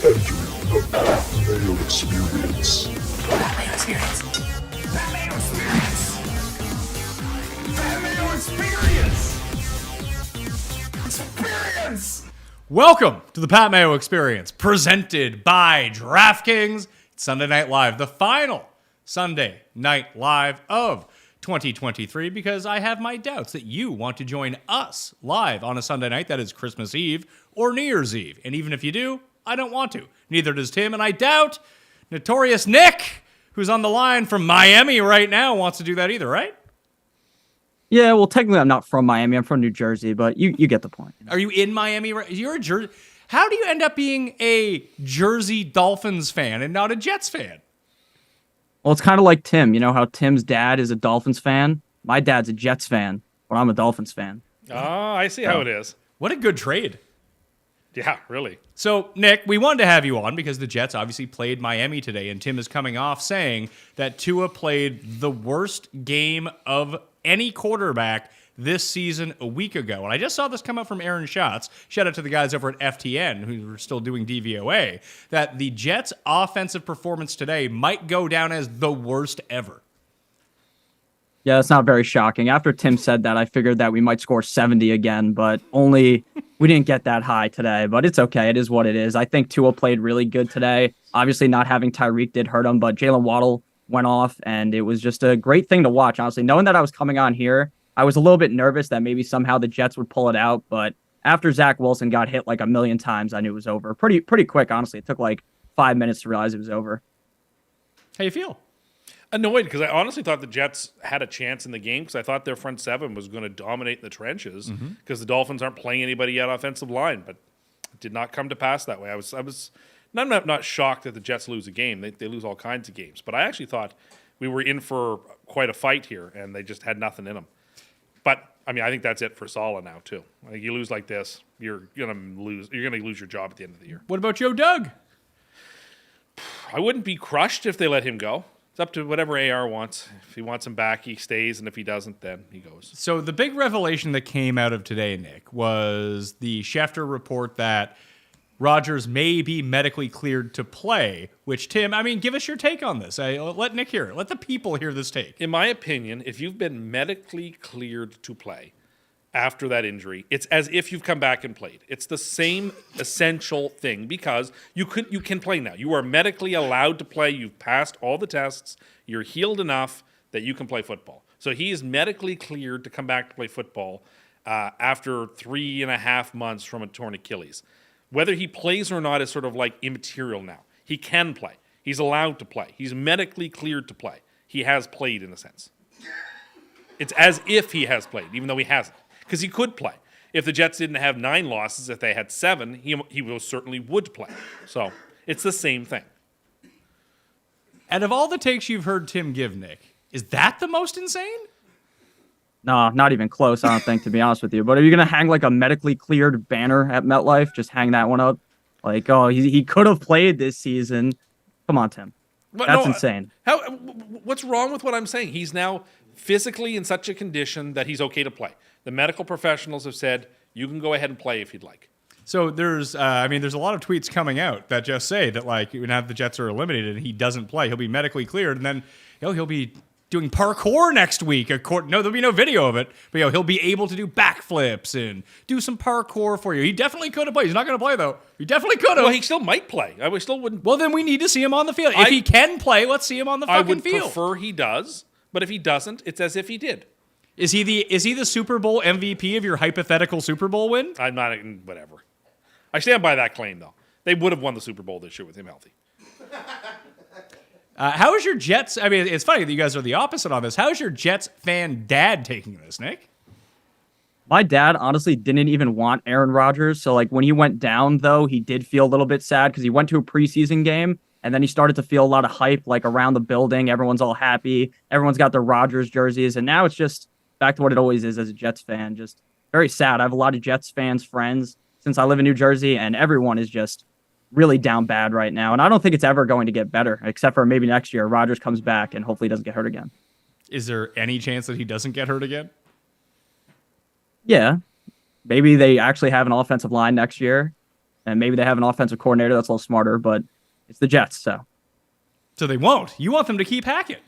Entering the Mayo Experience. That Mayo Experience. That Mayo Experience. That Mayo Experience. Experience. Welcome to the Pat Mayo Experience, presented by DraftKings. It's Sunday Night Live, the final Sunday Night Live of 2023, because I have my doubts that you want to join us live on a Sunday night that is Christmas Eve or New Year's Eve. And even if you do, I don't want to. Neither does Tim, and I doubt Notorious Nick, who's on the line from Miami right now, wants to do that either, right? Yeah, well, technically I'm not from Miami. I'm from New Jersey, but you get the point. Are you in Miami? You're a Jersey. How do you end up being a Jersey Dolphins fan and not a Jets fan? Well, it's kind of like Tim. You know how Tim's dad is a Dolphins fan? My dad's a Jets fan, but I'm a Dolphins fan. Oh, I see how it is. What a good trade. Yeah, really. So, Nick, we wanted to have you on because the Jets obviously played Miami today, and Tim is coming off saying that Tua played the worst game of any quarterback this season a week ago. And I just saw this come out from Aaron Schatz. Shout out to the guys over at FTN who are still doing DVOA, that the Jets' offensive performance today might go down as the worst ever. Yeah, that's not very shocking. After Tim said that, I figured that we might score 70 again, but we didn't get that high today. But it's okay. It is what it is. I think Tua played really good today. Obviously, not having Tyreek did hurt him, but Jalen Waddle went off, and it was just a great thing to watch, honestly. Knowing that I was coming on here, I was a little bit nervous that maybe somehow the Jets would pull it out, but after Zach Wilson got hit like a million times, I knew it was over. Pretty quick, honestly. It took like 5 minutes to realize it was over. How you feel? Annoyed because I honestly thought the Jets had a chance in the game because I thought their front seven was going to dominate the trenches because the Dolphins aren't playing anybody at offensive line, but it did not come to pass that way. I'm not shocked that the Jets lose a game. They lose all kinds of games, but I actually thought we were in for quite a fight here, and they just had nothing in them. But I mean, I think that's it for Saleh now too. I think you lose like this, you're gonna lose your job at the end of the year. What about Joe Doug? I wouldn't be crushed if they let him go. It's up to whatever AR wants. If he wants him back, he stays, and if he doesn't, then he goes. So the big revelation that came out of today, Nick, was the Schefter report that Rodgers may be medically cleared to play, which, Tim, I mean, give us your take on this. Let Nick hear it. Let the people hear this take. In my opinion, if you've been medically cleared to play after that injury, it's as if you've come back and played. It's the same essential thing because you can play now. You are medically allowed to play. You've passed all the tests. You're healed enough that you can play football. So he is medically cleared to come back to play football after 3.5 months from a torn Achilles. Whether he plays or not is sort of like immaterial now. He can play. He's allowed to play. He's medically cleared to play. He has played in a sense. It's as if he has played, even though he hasn't. Because he could play. If the Jets didn't have 9 losses, if they had 7, he most certainly would play. So it's the same thing. Out of all the takes you've heard Tim give, Nick, is that the most insane? No, not even close, I don't think, to be honest with you. But are you going to hang like a medically cleared banner at MetLife? Just hang that one up? Like, oh, he could have played this season. Come on, Tim. That's insane. What's wrong with what I'm saying? He's now physically in such a condition that he's okay to play. The medical professionals have said, you can go ahead and play if you'd like. So there's a lot of tweets coming out that just say that, like, now the Jets are eliminated and he doesn't play, he'll be medically cleared, and then he'll be doing parkour next week. No, there'll be no video of it, but he'll be able to do backflips and do some parkour for you. He definitely could have played. He's not going to play, though. He definitely could have. Well, he still might play. I still wouldn't. Well, then we need to see him on the field. If he can play, let's see him on the fucking field. I would prefer he does, but if he doesn't, it's as if he did. Is he the Super Bowl MVP of your hypothetical Super Bowl win? I'm not, whatever. I stand by that claim, though. They would have won the Super Bowl this year with him healthy. How is your Jets? I mean, it's funny that you guys are the opposite on this. How is your Jets fan dad taking this, Nick? My dad honestly didn't even want Aaron Rodgers. So, like, when he went down, though, he did feel a little bit sad because he went to a preseason game and then he started to feel a lot of hype, like, around the building. Everyone's all happy. Everyone's got their Rodgers jerseys. And now it's just back to what it always is as a Jets fan. Just very sad. I have a lot of Jets fans, friends, since I live in New Jersey, and everyone is just really down bad right now. And I don't think it's ever going to get better, except for maybe next year. Rodgers comes back and hopefully doesn't get hurt again. Is there any chance that he doesn't get hurt again? Yeah. Maybe they actually have an offensive line next year. And maybe they have an offensive coordinator that's a little smarter, but it's the Jets, so. So they won't. You want them to keep Hackett.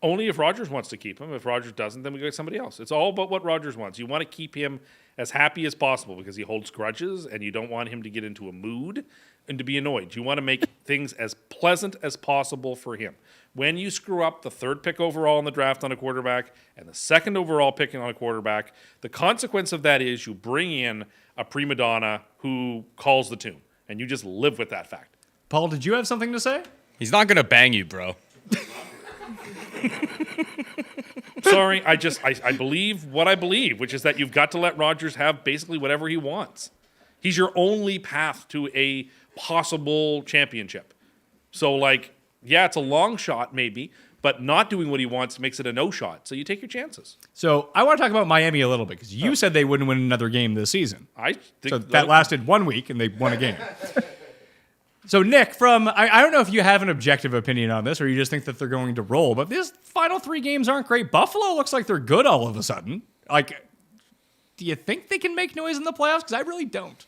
Only if Rodgers wants to keep him. If Rodgers doesn't, then we go to somebody else. It's all about what Rodgers wants. You want to keep him as happy as possible because he holds grudges, and you don't want him to get into a mood and to be annoyed. You want to make things as pleasant as possible for him. When you screw up the 3rd pick overall in the draft on a quarterback and the 2nd overall pick on a quarterback, the consequence of that is you bring in a prima donna who calls the tune, and you just live with that fact. Paul, did you have something to say? He's not going to bang you, bro. Sorry, I believe what I believe, which is that you've got to let Rodgers have basically whatever he wants. He's your only path to a possible championship. So, yeah, it's a long shot maybe, but not doing what he wants makes it a no shot. So you take your chances. So I want to talk about Miami a little bit because you said they wouldn't win another game this season. I think So that lasted 1 week and they won a game. So Nick, I don't know if you have an objective opinion on this or you just think that they're going to roll, but these final 3 games aren't great. Buffalo looks like they're good all of a sudden. Do you think they can make noise in the playoffs? Because I really don't.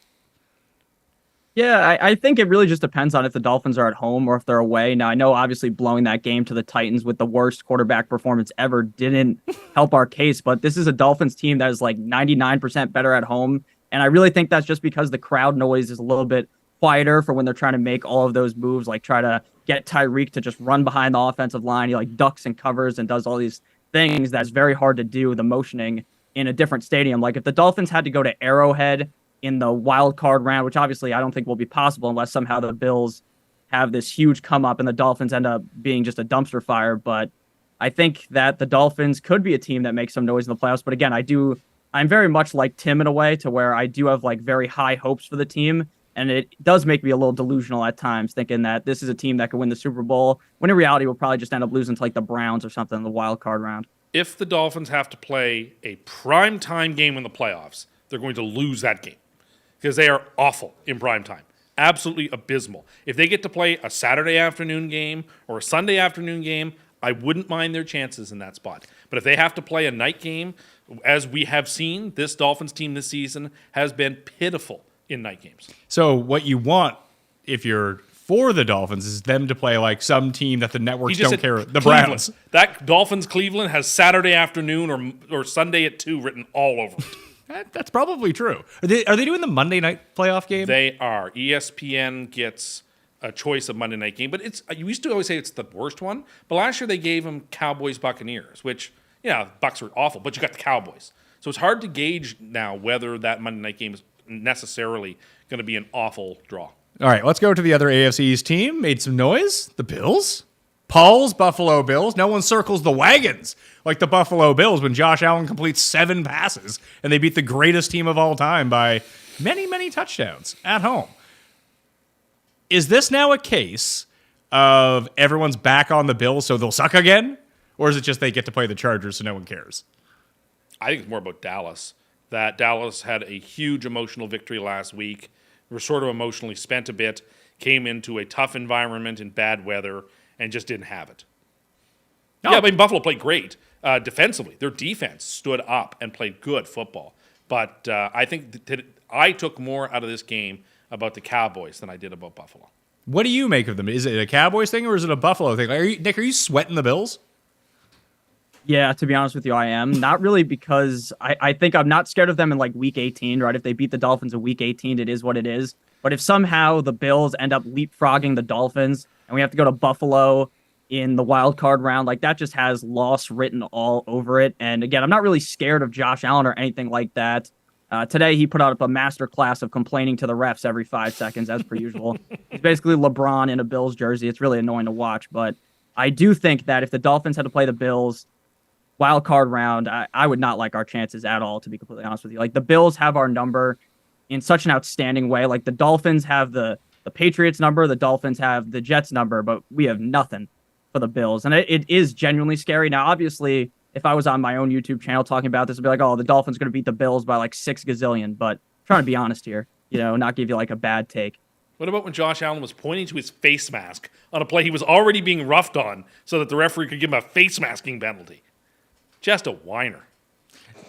Yeah, I think it really just depends on if the Dolphins are at home or if they're away. Now, I know obviously blowing that game to the Titans with the worst quarterback performance ever didn't help our case, but this is a Dolphins team that is 99% better at home. And I really think that's just because the crowd noise is a little bit quieter for when they're trying to make all of those moves, try to get Tyreek to just run behind the offensive line. He ducks and covers and does all these things that's very hard to do, the motioning in a different stadium. If the Dolphins had to go to Arrowhead in the wild card round, which obviously I don't think will be possible unless somehow the Bills have this huge come up and the Dolphins end up being just a dumpster fire. But I think that the Dolphins could be a team that makes some noise in the playoffs. But again, I'm very much like Tim in a way to where I do have very high hopes for the team. And it does make me a little delusional at times thinking that this is a team that could win the Super Bowl when in reality we'll probably just end up losing to the Browns or something in the wild card round. If the Dolphins have to play a primetime game in the playoffs, they're going to lose that game. Because they are awful in prime time. Absolutely abysmal. If they get to play a Saturday afternoon game or a Sunday afternoon game, I wouldn't mind their chances in that spot. But if they have to play a night game, as we have seen, this Dolphins team this season has been pitiful in night games. So what you want, if you're for the Dolphins, is them to play some team that the networks don't care. The Cleveland. Browns. That Dolphins Cleveland has Saturday afternoon or Sunday at 2 written all over it. That's probably true. Are they doing the Monday night playoff game? They are. ESPN gets a choice of Monday night game, but you used to always say it's the worst one. But last year they gave them Cowboys Buccaneers, which Bucs are awful, but you got the Cowboys, so it's hard to gauge now whether that Monday night game is necessarily going to be an awful draw. All right, let's go to the other AFC's team. Made some noise. The Bills. Paul's Buffalo Bills. No one circles the wagons like the Buffalo Bills when Josh Allen completes 7 passes and they beat the greatest team of all time by many, many touchdowns at home. Is this now a case of everyone's back on the Bills so they'll suck again? Or is it just they get to play the Chargers so no one cares? I think it's more about Dallas. That Dallas had a huge emotional victory last week. Were sort of emotionally spent a bit, came into a tough environment in bad weather, and just didn't have it. No. Yeah, Buffalo played great defensively. Their defense stood up and played good football. But I think that I took more out of this game about the Cowboys than I did about Buffalo. What do you make of them? Is it a Cowboys thing or is it a Buffalo thing? Nick, are you sweating the Bills? Yeah, to be honest with you, I am. Not really because I think I'm not scared of them in week 18, right? If they beat the Dolphins in week 18, it is what it is. But if somehow the Bills end up leapfrogging the Dolphins and we have to go to Buffalo in the wild card round, that just has loss written all over it. And again, I'm not really scared of Josh Allen or anything like that. Today, he put out a master class of complaining to the refs every 5 seconds, as per usual. He's basically LeBron in a Bills jersey. It's really annoying to watch. But I do think that if the Dolphins had to play the Bills wild card round, I would not like our chances at all, to be completely honest with you. The Bills have our number in such an outstanding way. The Dolphins have the Patriots number, the Dolphins have the Jets number, but we have nothing for the Bills. And it is genuinely scary. Now, obviously, if I was on my own YouTube channel talking about this, I'd be like, oh, the Dolphins going to beat the Bills by 6 gazillion. But I'm trying to be honest here, not give you a bad take. What about when Josh Allen was pointing to his face mask on a play he was already being roughed on so that the referee could give him a face masking penalty? Just a whiner.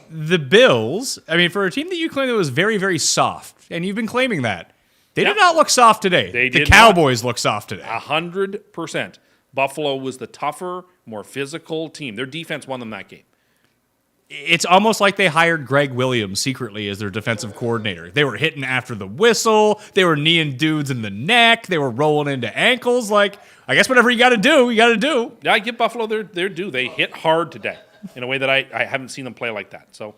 The Bills, for a team that you claim that was very, very soft, and you've been claiming that, They did not look soft today. The Cowboys look soft today. 100%. Buffalo was the tougher, more physical team. Their defense won them that game. It's almost like they hired Greg Williams secretly as their defensive coordinator. They were hitting after the whistle. They were kneeing dudes in the neck. They were rolling into ankles. Like, I guess whatever you got to do, you got to do. Yeah, I give Buffalo their due. They hit hard today in a way that I haven't seen them play like that. So,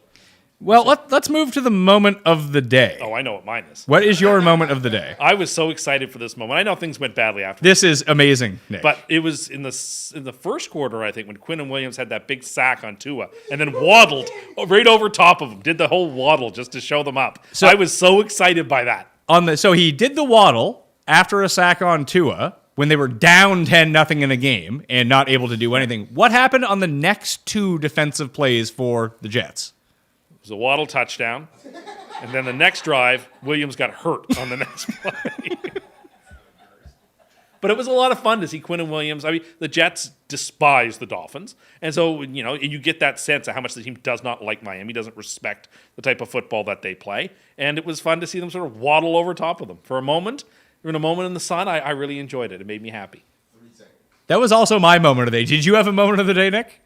well, let's move to the moment of the day. Oh, I know what mine is. What is your moment of the day? I was so excited for this moment. I know things went badly after. This is amazing, Nick. But it was in the first quarter, I think, when Quinnen Williams had that big sack on Tua and then waddled right over top of him, did the whole waddle just to show them up. So I was so excited by that. So he did the waddle after a sack on Tua when they were down 10-0 in a game and not able to do anything. What happened on the next two defensive plays for the Jets? It was a waddle touchdown. And then the next drive, Williams got hurt on the next play. But it was a lot of fun to see Quinnen Williams. I mean, the Jets despise the Dolphins. And so, you get that sense of how much the team does not like Miami, doesn't respect the type of football that they play. And it was fun to see them sort of waddle over top of them. For a moment, in the sun, I really enjoyed it. It made me happy. That was also my moment of the day. Did you have a moment of the day, Nick?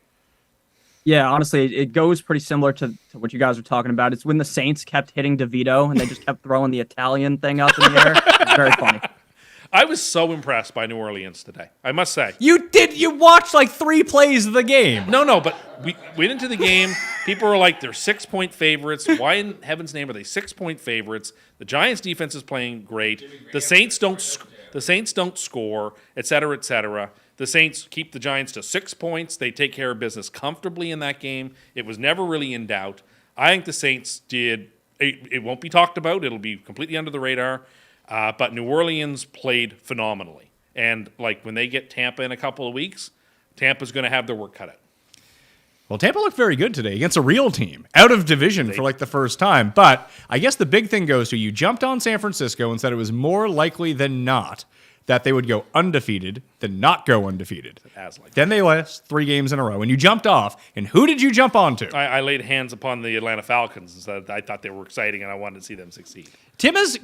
Yeah, honestly, it goes pretty similar to what you guys were talking about. It's when the Saints kept hitting DeVito and they just kept throwing the Italian thing up in the air. It's very funny. I was so impressed by New Orleans today, I must say. You watched like 3 plays of the game. No, but we went into the game. People were like, they're 6-point favorites. Why in heaven's name are they 6-point favorites? The Giants' defense is playing great. The Saints don't score, et cetera, et cetera. The Saints keep the Giants to 6 points. They take care of business comfortably in that game. It was never really in doubt. I think the Saints did. It won't be talked about. It'll be completely under the radar. But New Orleans played phenomenally. And like when they get Tampa in a couple of weeks, Tampa's going to have their work cut out. Well, Tampa looked very good today against a real team, out of division for like the first time. But I guess the big thing goes to you jumped on San Francisco and said it was more likely than not that they would go undefeated than not go undefeated. Then they lost 3 games in a row, and you jumped off. And who did you jump onto? I laid hands upon the Atlanta Falcons and said I thought they were exciting, and I wanted to see them succeed. Tim has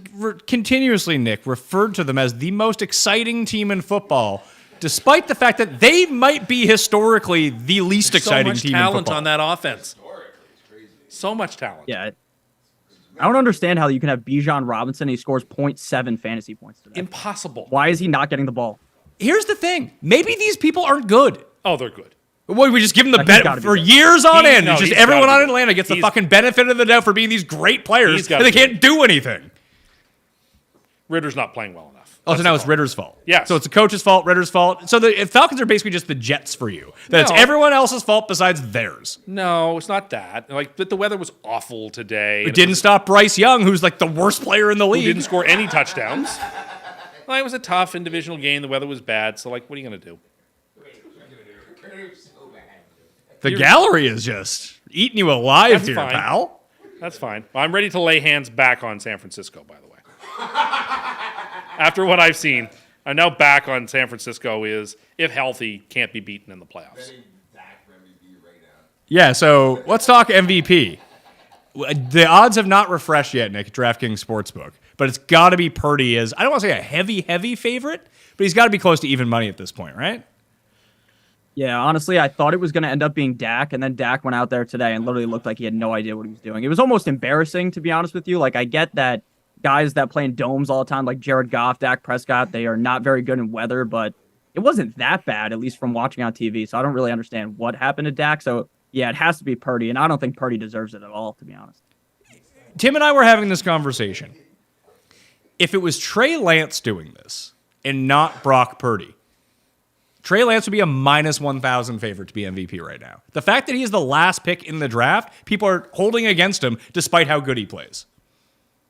continuously, Nick, referred to them as the most exciting team in football, despite the fact that they might be historically the least exciting team in football. So much talent on that offense. So much talent. Yeah. I don't understand how you can have Bijan Robinson and he scores 0.7 fantasy points today. Impossible. Why is he not getting the ball? Here's the thing. Maybe these people aren't good. Oh, they're good. Well, we just give them the benefit for years on end. Just everyone on Atlanta gets the fucking benefit of the doubt for being these great players, and they can't do anything. Ritter's not playing well enough. Oh, so now it's Ritter's fault. Yeah. So it's the coach's fault, Ritter's fault. So the Falcons are basically just the Jets for you. That's everyone else's fault besides theirs. No, it's not that. But the weather was awful today. It didn't stop Bryce Young, who's like the worst player in the league. Who didn't score any touchdowns. Well, it was a tough in-divisional game. The weather was bad. So, what are you going to do? The gallery is just eating you alive here, fine. pal. That's fine. Well, I'm ready to lay hands back on San Francisco, by the way. After what I've seen, I'm now back on San Francisco is, if healthy, can't be beaten in the playoffs. Yeah, so let's talk MVP. The odds have not refreshed yet, Nick, at DraftKings Sportsbook. But it's got to be Purdy as, I don't want to say a heavy favorite, but he's got to be close to even money at this point, right? Yeah, honestly, I thought it was going to end up being Dak, and then Dak went out there today and literally looked like he had no idea what he was doing. It was almost embarrassing, to be honest with you. Like, I get that guys that play in domes all the time, like Jared Goff, Dak Prescott, they are not very good in weather, but it wasn't that bad, at least from watching on TV. So I don't really understand what happened to Dak. So, yeah, it has to be Purdy, and I don't think Purdy deserves it at all, to be honest. Tim and I were having this conversation. If it was Trey Lance doing this and not Brock Purdy, Trey Lance would be a minus 1,000 favorite to be MVP right now. The fact that he is the last pick in the draft, people are holding against him despite how good he plays.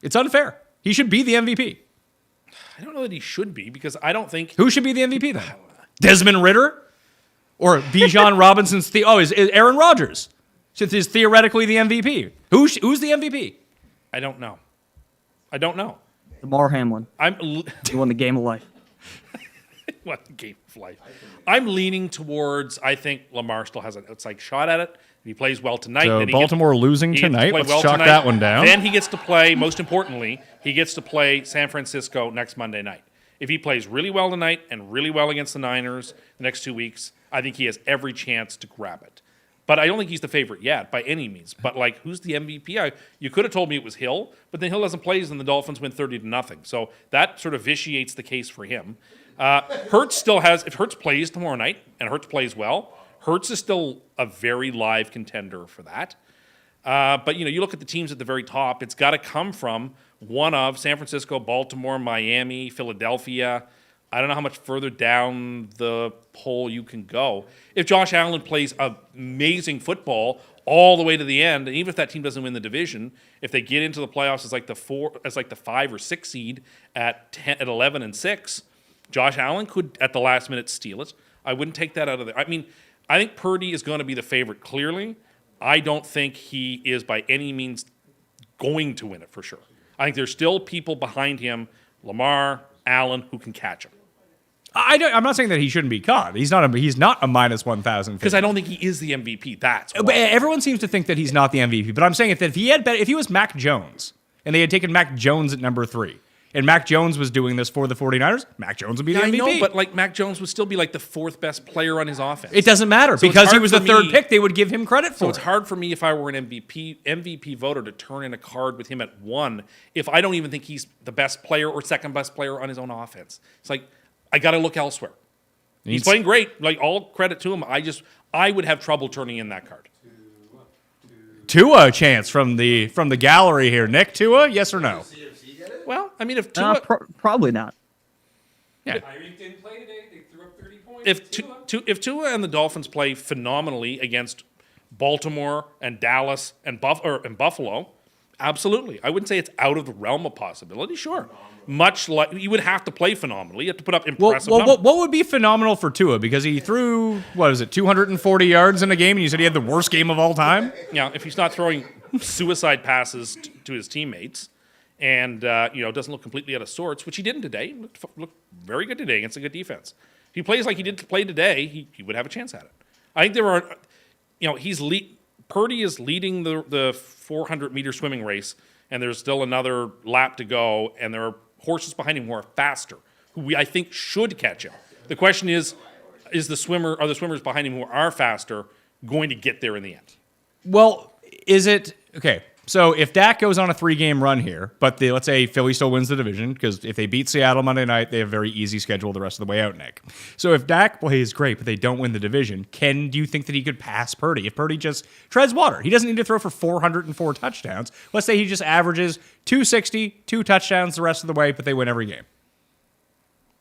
It's unfair. He should be the MVP. I don't know that he should be because I don't think... Who should be the MVP then? Desmond Ridder? Or Bijan Robinson's... is Aaron Rodgers? Since he's theoretically the MVP. Who's the MVP? I don't know. Damar Hamlin. He won the game of life. What game of life? I'm leaning towards, I think Lamar still has an outside shot at it. If he plays well tonight, So then Baltimore losing he gets to tonight. play Let's well chalk tonight. that one down. Then he gets to play, most importantly, he gets to play San Francisco next Monday night. If he plays really well tonight and really well against the Niners the next 2 weeks, I think he has every chance to grab it. But I don't think he's the favorite yet by any means. But, like, who's the MVP? You could have told me it was Hill, but then Hill doesn't play and the Dolphins win 30-0. So that sort of vitiates the case for him. Hurts still has, if Hurts plays tomorrow night and Hurts plays well, Hurts is still a very live contender for that. But, you look at the teams at the very top, it's got to come from one of San Francisco, Baltimore, Miami, Philadelphia. I don't know how much further down the poll you can go. If Josh Allen plays amazing football all the way to the end, and even if that team doesn't win the division, if they get into the playoffs as like the 5 or 6 seed at 11 and 6, Josh Allen could at the last minute steal it. I wouldn't take that out of there. I mean, I think Purdy is going to be the favorite clearly. I don't think he is by any means going to win it for sure. I think there's still people behind him, Lamar, Allen, who can catch him. I'm not saying that he shouldn't be caught. He's not a minus 1,000. Because I don't think he is the MVP. That's why. But everyone seems to think that he's not the MVP. But I'm saying if he was Mac Jones and they had taken Mac Jones at number 3, and Mac Jones was doing this for the 49ers, Mac Jones would be the MVP. I know, but like Mac Jones would still be like the 4th best player on his offense. It doesn't matter So because he it's was hard the for 3rd me- pick. They would give him credit for So it's it. hard for me if I were an MVP voter to turn in a card with him at 1 if I don't even think he's the best player or 2nd best player on his own offense. It's like I got to look elsewhere. He's playing great. Like all credit to him. I would have trouble turning in that card. Tua chance from the gallery here. Nick, Tua, yes or no? Well, I mean, if Tua, Probably not. Yeah. Tyreek didn't play today. They threw up 30 points. if Tua and the Dolphins play phenomenally against Baltimore and Dallas and Buffalo, absolutely. I wouldn't say it's out of the realm of possibility. Sure. Much like you would have to play phenomenally. You have to put up impressive numbers. What would be phenomenal for Tua? Because he threw, 240 yards in a game, and you said he had the worst game of all time? Yeah, if he's not throwing suicide passes to his teammates and doesn't look completely out of sorts, which he didn't today. Looked very good today against a good defense. If he plays like he did play today, he would have a chance at it. I think there are, Purdy is leading the 400-meter swimming race, and there's still another lap to go, and there are horses behind him who are faster, who I think should catch him. The question is are the swimmers behind him who are faster going to get there in the end? Well, is it okay? So if Dak goes on a 3-game run here, but let's say Philly still wins the division, because if they beat Seattle Monday night, they have a very easy schedule the rest of the way out, Nick. So if Dak plays great, but they don't win the division, do you think that he could pass Purdy? If Purdy just treads water, he doesn't need to throw for 404 touchdowns. Let's say he just averages 260, 2 touchdowns the rest of the way, but they win every game.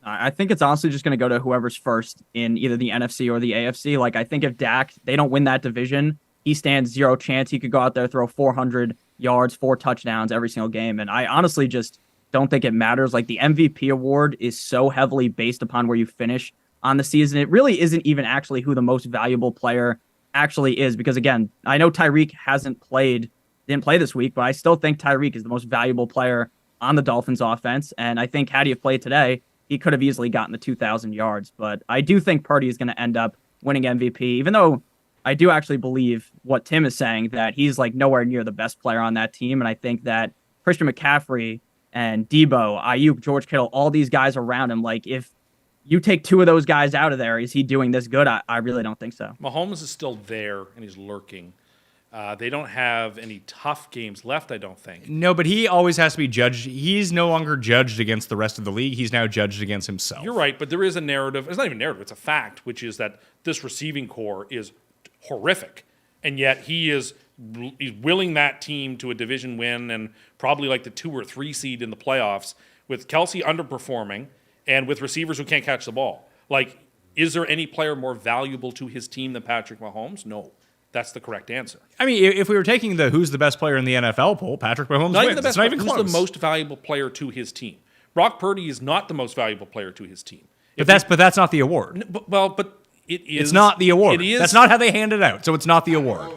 I think it's honestly just going to go to whoever's first in either the NFC or the AFC. Like, I think if Dak, they don't win that division, he stands 0 chance. He could go out there, throw 400 yards, 4 touchdowns every single game. And I honestly just don't think it matters. Like, the MVP award is so heavily based upon where you finish on the season. It really isn't even actually who the most valuable player actually is. Because, again, I know Tyreek didn't play this week, but I still think Tyreek is the most valuable player on the Dolphins offense. And I think had he played today, he could have easily gotten the 2,000 yards. But I do think Purdy is going to end up winning MVP, even though I do actually believe what Tim is saying, that he's like nowhere near the best player on that team. And I think that Christian McCaffrey and Debo, Ayuk, George Kittle, all these guys around him, like if you take 2 of those guys out of there, is he doing this good? I really don't think so. Mahomes is still there, and he's lurking. They don't have any tough games left, I don't think. No, but he always has to be judged. He's no longer judged against the rest of the league. He's now judged against himself. You're right, but there is a narrative. It's not even a narrative. It's a fact, which is that this receiving core is horrific, and yet he's willing that team to a division win and probably like the 2 or 3 seed in the playoffs with Kelsey underperforming and with receivers who can't catch the ball. Like, is there any player more valuable to his team than Patrick Mahomes? No. That's the correct answer. I mean, if we were taking the who's the best player in the NFL poll, Patrick Mahomes Not wins. even the best. It's not even Who's close. the most valuable player to his team? Brock Purdy is not the most valuable player to his team. But that's not the award. But it is. It's not the award. It is. That's not how they hand it out. So it's not the award.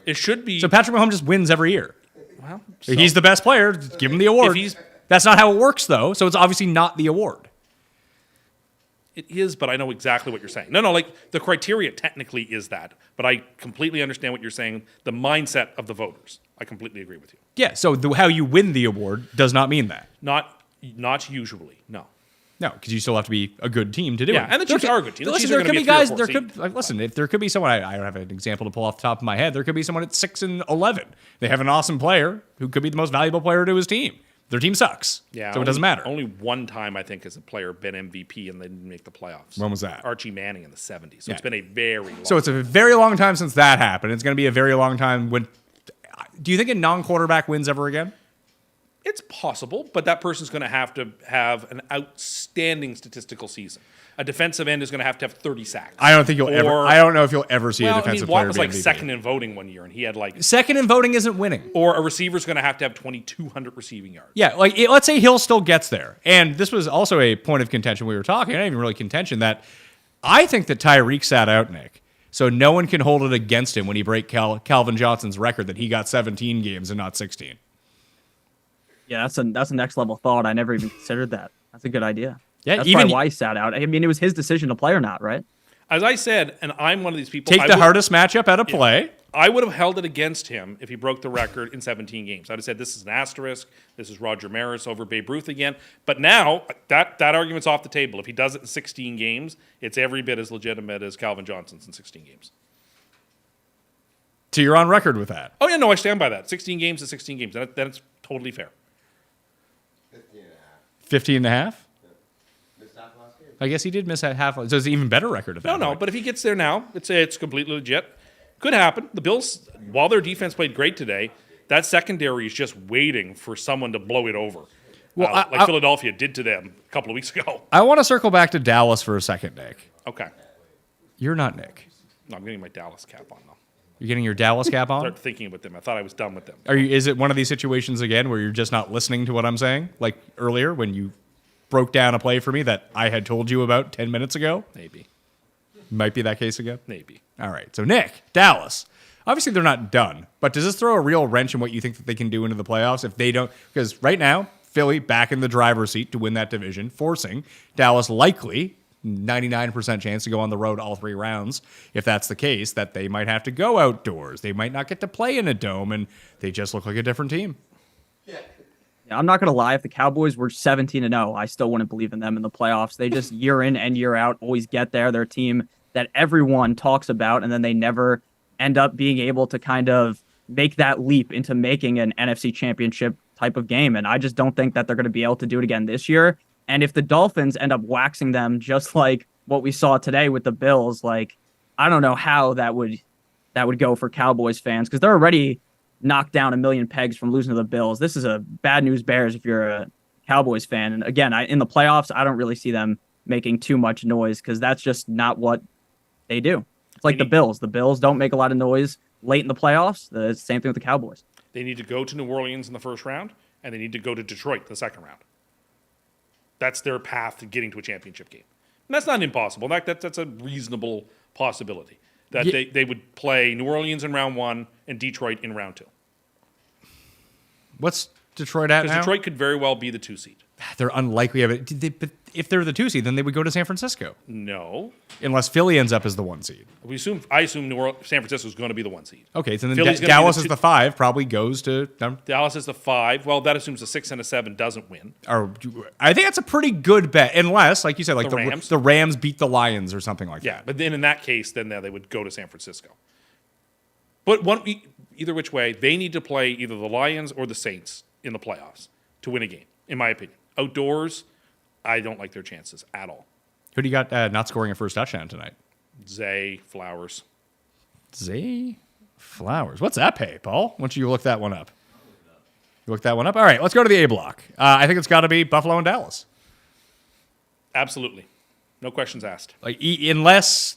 It should be. So Patrick Mahomes just wins every year. Well, If he's the best player, give him the award. If he's- That's not how it works, though. So it's obviously not the award. It is, but I know exactly what you're saying. No, like the criteria technically is that, but I completely understand what you're saying. The mindset of the voters, I completely agree with you. Yeah, so how you win the award does not mean that. Not usually, no. No, because you still have to be a good team to do it. Yeah, and the Chiefs are a good team. The Listen, Chiefs are there gonna could be be a 3 or guys. 4 There seed. could listen. If there could be someone, I don't have an example to pull off the top of my head. There could be someone at 6-11. They have an awesome player who could be the most valuable player to his team. Their team sucks. Yeah, so it doesn't matter. Only one time I think as a player been MVP and they didn't make the playoffs. When was that? Archie Manning in the 70s. So Yeah. it's been a very long So it's a very long time since that happened. It's going to be a very long time when. Do you think a non-quarterback wins ever again? It's possible, but that person's going to have an outstanding statistical season. A defensive end is going to have 30 sacks. I don't think you'll ever. I don't know if you'll ever see a defensive Watt player was be like MVP. second in voting one year, and he had like. Second in voting isn't winning. Or a receiver's going to have 2,200 receiving yards. Yeah, like let's say Hill still gets there, and this was also a point of contention we were talking. Not even really contention that I think that Tyreek sat out, Nick, so no one can hold it against him when he break Calvin Johnson's record that he got 17 games and not 16. Yeah, that's a next level thought. I never even considered that. That's a good idea. Yeah, that's even probably why he sat out. I mean, it was his decision to play or not, right? As I said, and I'm one of these people. Take the hardest matchup out of play. I would have held it against him if he broke the record in 17 games. I'd have said this is an asterisk. This is Roger Maris over Babe Ruth again. But now that argument's off the table. If he does it in 16 games, it's every bit as legitimate as Calvin Johnson's in 16 games. So you're on record with that. Oh yeah, no, I stand by that. 16 games is 16 games. Then it's totally fair. 15 and a half? I guess he did miss a half. So it's an even better record at that No, point. but if he gets there now, it's completely legit. Could happen. The Bills, while their defense played great today, that secondary is just waiting for someone to blow it over. Well, like Philadelphia did to them a couple of weeks ago. I want to circle back to Dallas for a second, Nick. Okay. You're not Nick. No, I'm getting my Dallas cap on though. You're getting your Dallas cap on? Start thinking about them. I thought I was done with them. Is it one of these situations again where you're just not listening to what I'm saying? Like earlier when you broke down a play for me that I had told you about 10 minutes ago? Maybe. Might be that case again? Maybe. All right. So, Nick, Dallas. Obviously, they're not done. But does this throw a real wrench in what you think that they can do into the playoffs if they don't? Because right now, Philly back in the driver's seat to win that division, forcing Dallas likely, 99% chance to go on the road all 3 rounds. If that's the case, that they might have to go outdoors. They might not get to play in a dome, and they just look like a different team. Yeah, I'm not gonna lie. If the Cowboys were 17-0, I still wouldn't believe in them in the playoffs. They just year in and year out always get there. They're a team that everyone talks about, and then they never end up being able to kind of make that leap into making an NFC Championship type of game. And I just don't think that they're going to be able to do it again this year. And if the Dolphins end up waxing them just like what we saw today with the Bills, like I don't know how that would go for Cowboys fans because they're already knocked down a million pegs from losing to the Bills. This is a bad news bears if you're a Cowboys fan. And again, in the playoffs, I don't really see them making too much noise because that's just not what they do. It's like the Bills. The Bills don't make a lot of noise late in the playoffs. The same thing with the Cowboys. They need to go to New Orleans in the first round, and they need to go to Detroit in the second round. That's their path to getting to a championship game. And that's not impossible. That's a reasonable possibility. That they would play New Orleans in round 1 and Detroit in round 2. What's Detroit at now? Because Detroit could very well be the 2 seed. They're unlikely of it. But if they're the 2 seed, then they would go to San Francisco. No. Unless Philly ends up as the 1 seed. I assume San Francisco is going to be the 1 seed. Okay, so then Philly's gonna Dallas be is the 5, probably goes to... Dallas is the 5. Well, that assumes a 6 and a 7 doesn't win. I think that's a pretty good bet, unless, like you said, like The the Rams beat the Lions or something like that. Yeah, but then in that case, then they would go to San Francisco. But either which way, they need to play either the Lions or the Saints in the playoffs to win a game, in my opinion. Outdoors, I don't like their chances at all. Who do you got not scoring a first touchdown tonight? Zay Flowers. Zay Flowers. What's that pay, Paul? Why don't you look that one up? You look that one up? All right, let's go to the A block. I think it's got to be Buffalo and Dallas. Absolutely. No questions asked. Like, unless...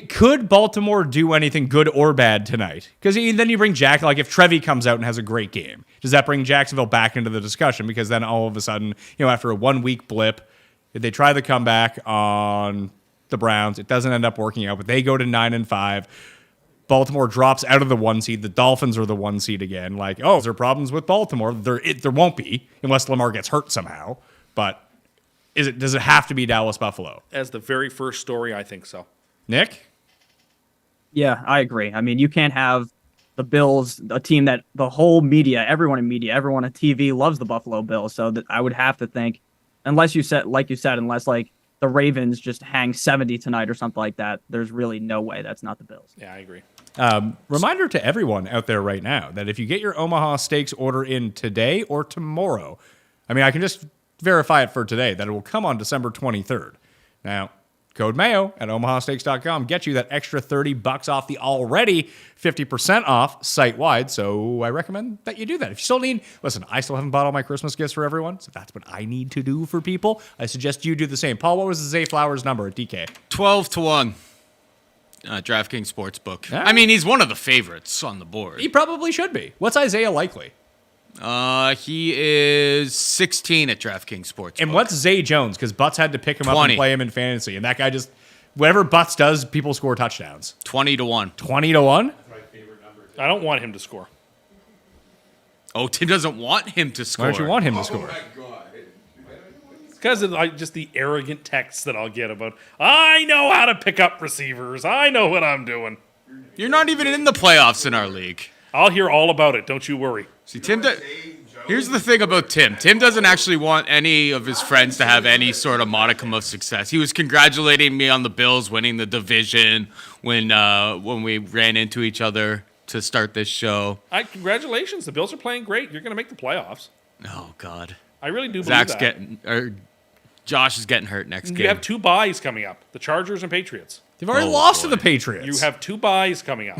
Could Baltimore do anything good or bad tonight? Because then you bring Jack, like if Trevi comes out and has a great game, does that bring Jacksonville back into the discussion? Because then all of a sudden, after a 1-week blip, if they try the comeback on the Browns, it doesn't end up working out, but they go to 9-5. Baltimore drops out of the 1 seed. The Dolphins are the 1 seed again. Like, is there problems with Baltimore? There won't be, unless Lamar gets hurt somehow. But Does it have to be Dallas Buffalo? As the very first story, I think so. Nick? Yeah, I agree. I mean, you can't have the Bills, a team that the whole media, everyone in media, everyone on TV loves the Buffalo Bills. So that I would have to think, unless you said, unless like the Ravens just hang 70 tonight or something like that, there's really no way that's not the Bills. Yeah, I agree. Reminder to everyone out there right now that if you get your Omaha Steaks order in today or tomorrow, I mean, I can just verify it for today that it will come on December 23rd. Now, code Mayo at omahasteaks.com get you that extra $30 off the already 50% off site-wide, so I recommend that you do that. If you still need, listen, I still haven't bought all my Christmas gifts for everyone, so that's what I need to do for people. I suggest you do the same. Paul, what was the Zay Flowers number at DK? 12-1. DraftKings Sportsbook. Yeah. I mean, he's one of the favorites on the board. He probably should be. What's Isaiah likely? He is 16 at DraftKings Sportsbook. And what's Zay Jones? Because Butts had to pick him up 20. and play him in fantasy, and that guy just, whatever Butts does, people score touchdowns. 20-1. 20-1? I don't want him to score. Oh, Tim doesn't want him to score. Why don't you want him to score? Because of just the arrogant texts that I'll get about, I know how to pick up receivers. I know what I'm doing. You're not even in the playoffs in our league. I'll hear all about it. Don't you worry. See, here's the thing about Tim. Tim doesn't actually want any of his friends to have any sort of modicum of success. He was congratulating me on the Bills winning the division when we ran into each other to start this show. Congratulations. The Bills are playing great. You're going to make the playoffs. Oh, God. I really do believe Zach's that. Josh is getting hurt next game. You have two buys coming up, the Chargers and Patriots. They've already lost to the Patriots. You have two buys coming up.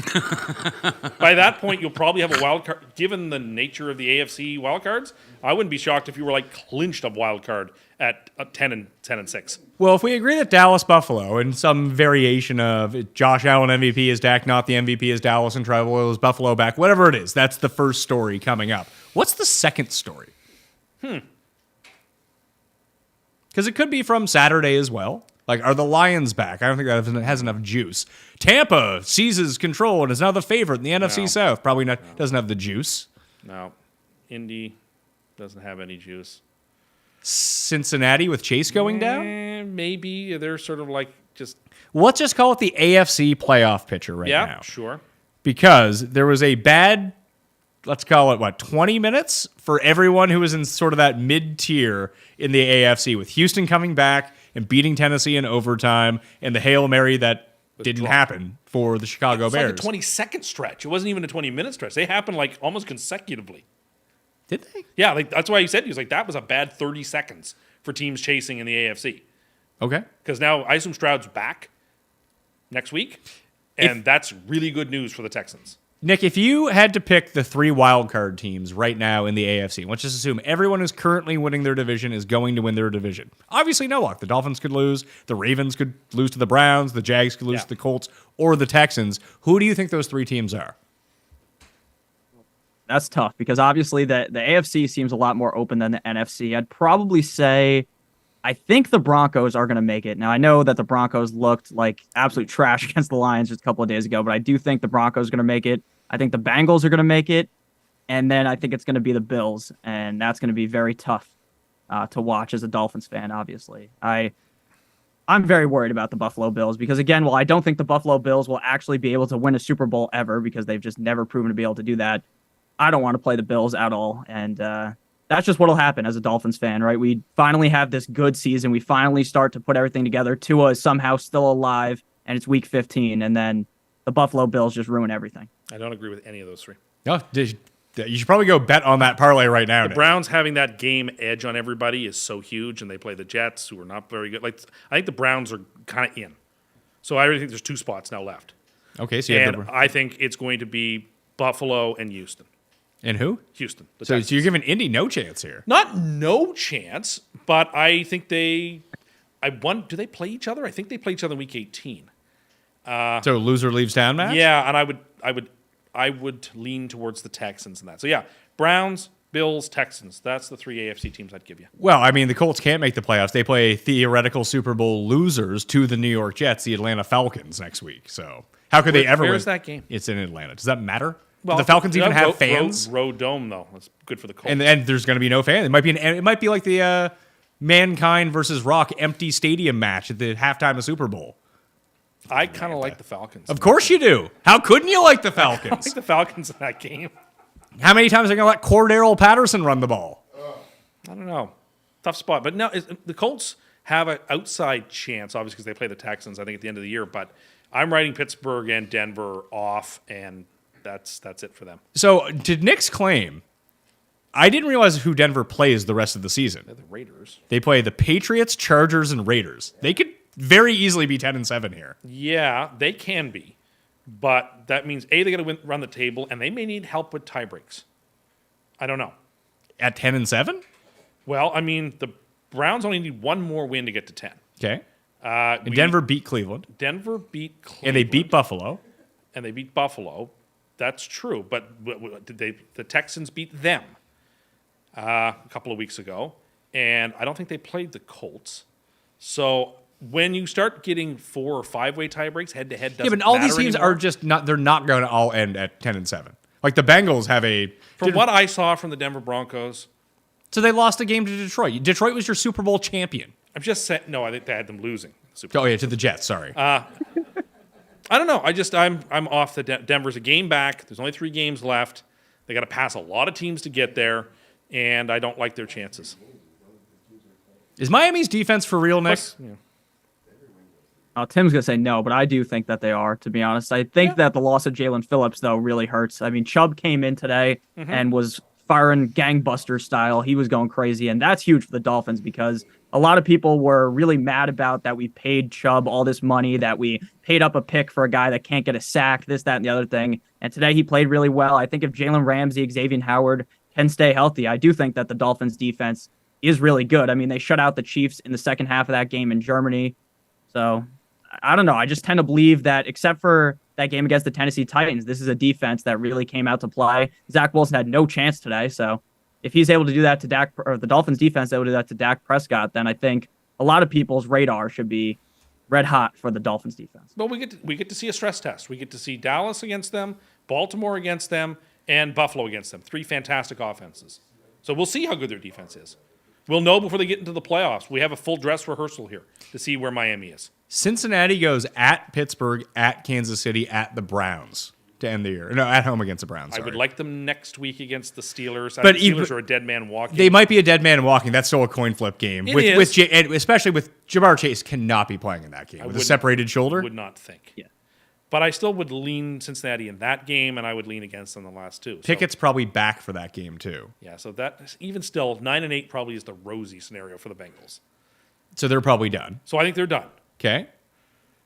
By that point, you'll probably have a wild card. Given the nature of the AFC wild cards, I wouldn't be shocked if you were like clinched a wild card at 10 and 6. Well, if we agree that Dallas Buffalo and some variation of Josh Allen MVP is Dak, not the MVP is Dallas, and Trevor Will is Buffalo back, whatever it is, that's the first story coming up. What's the second story? Because it could be from Saturday as well. Like, are the Lions back? I don't think that has enough juice. Tampa seizes control and is now the favorite in the NFC South. Probably not. Doesn't have the juice. No. Indy doesn't have any juice. Cincinnati with Chase going down? Maybe. They're sort of like just... Well, let's just call it the AFC playoff picture now. Yeah, sure. Because there was a bad, let's call it, 20 minutes for everyone who was in sort of that mid-tier in the AFC, with Houston coming back and beating Tennessee in overtime, and the Hail Mary that didn't happen for the Chicago Bears. It's like a 20-second stretch. It wasn't even a 20-minute stretch. They happened like almost consecutively. Did they? Yeah, like that's why he said, he was like, that was a bad 30 seconds for teams chasing in the AFC. Okay. Because now I assume Stroud's back next week, and that's really good news for the Texans. Nick, if you had to pick the 3 wildcard teams right now in the AFC, let's just assume everyone who's currently winning their division is going to win their division. Obviously, no luck. The Dolphins could lose. The Ravens could lose to the Browns. The Jags could lose to the Colts or the Texans. Who do you think those 3 teams are? That's tough because obviously the AFC seems a lot more open than the NFC. I'd probably say I think the Broncos are going to make it. Now, I know that the Broncos looked like absolute trash against the Lions just a couple of days ago, but I do think the Broncos are going to make it. I think the Bengals are going to make it. And then I think it's going to be the Bills, and that's going to be very tough to watch as a Dolphins fan, obviously. I'm very worried about the Buffalo Bills because, again, while I don't think the Buffalo Bills will actually be able to win a Super Bowl ever because they've just never proven to be able to do that, I don't want to play the Bills at all. And that's just what will happen as a Dolphins fan, right? We finally have this good season. We finally start to put everything together. Tua is somehow still alive, and it's week 15, and then the Buffalo Bills just ruin everything. I don't agree with any of those 3. Oh, you should probably go bet on that parlay right now. The Browns having that game edge on everybody is so huge, and they play the Jets, who are not very good. Like, I think the Browns are kind of in. So I really think there's 2 spots now left. Okay, so you have And I think it's going to be Buffalo and Houston. And who? Houston. So you're giving Indy no chance here. Not no chance, but I think do they play each other? I think they play each other in week 18. So loser leaves town match? Yeah, and I would lean towards the Texans in that. So yeah, Browns, Bills, Texans. That's the 3 AFC teams I'd give you. Well, I mean, the Colts can't make the playoffs. They play theoretical Super Bowl losers to the New York Jets, the Atlanta Falcons, next week. So how could they ever win? Where's that game? It's in Atlanta. Does that matter? Well, do the Falcons even have fans? Road dome, though. That's good for the Colts. And there's going to be no fans. It might be like the Mankind versus Rock empty stadium match at the halftime of Super Bowl. I kind of like the Falcons. Of course you do. How couldn't you like the I Falcons? like the Falcons in that game. How many times are they going to let Cordero Patterson run the ball? I don't know. Tough spot. But no, the Colts have an outside chance, obviously, because they play the Texans, I think, at the end of the year. But I'm writing Pittsburgh and Denver off, and that's it for them. So, to Nick's claim, I didn't realize who Denver plays the rest of the season. They're the Raiders. They play the Patriots, Chargers, and Raiders. They could very easily be 10-7 here. Yeah, they can be. But that means, A, they got to run the table, and they may need help with tie breaks. I don't know. At 10-7? Well, I mean, the Browns only need one more win to get to 10. Okay. And Denver beat Cleveland. Denver beat Cleveland. And they beat Buffalo. And they beat Buffalo. That's true. But the Texans beat them a couple of weeks ago. And I don't think they played the Colts. So when you start getting 4 or 5-way tie breaks head-to-head doesn't Yeah, but all matter these teams anymore. are just not, they're not going to all end at 10-7. Like the Bengals have a... From what I saw from the Denver Broncos, So they lost a game to Detroit. Detroit was your Super Bowl champion. I'm just saying, no, I think they had them losing. Oh, yeah, to the Jets, sorry. I don't know. I'm off the Denver's a game back. There's only 3 games left. They got to pass a lot of teams to get there, and I don't like their chances. Is Miami's defense for real, Nick? Tim's going to say no, but I do think that they are, to be honest. I think that the loss of Jalen Phillips, though, really hurts. I mean, Chubb came in today and was firing gangbuster style. He was going crazy, and that's huge for the Dolphins because a lot of people were really mad about that we paid Chubb all this money, that we paid up a pick for a guy that can't get a sack, this, that, and the other thing. And today he played really well. I think if Jalen Ramsey, Xavier Howard can stay healthy, I do think that the Dolphins defense is really good. I mean, they shut out the Chiefs in the second half of that game in Germany. So I don't know. I just tend to believe that except for that game against the Tennessee Titans, this is a defense that really came out to play. Zach Wilson had no chance today. So if he's able to do that to Dak, or the Dolphins defense able to do that to Dak Prescott, then I think a lot of people's radar should be red hot for the Dolphins defense. Well, we get to see a stress test. We get to see Dallas against them, Baltimore against them, and Buffalo against them. 3 fantastic offenses. So we'll see how good their defense is. We'll know before they get into the playoffs. We have a full dress rehearsal here to see where Miami is. Cincinnati goes at Pittsburgh, at Kansas City, at the Browns to end the year. No, at home against the Browns. I Sorry. would like them next week against the Steelers. But the Steelers are a dead man walking. They might be a dead man walking. That's still a coin flip game. It is. And especially with Jamar Chase cannot be playing in that game with a separated shoulder. Would not think. Yeah. But I still would lean Cincinnati in that game, and I would lean against them the last 2. Pickett's probably back for that game too. Yeah, so that even still 9-8 probably is the rosy scenario for the Bengals. So they're probably done. So I think they're done. Okay.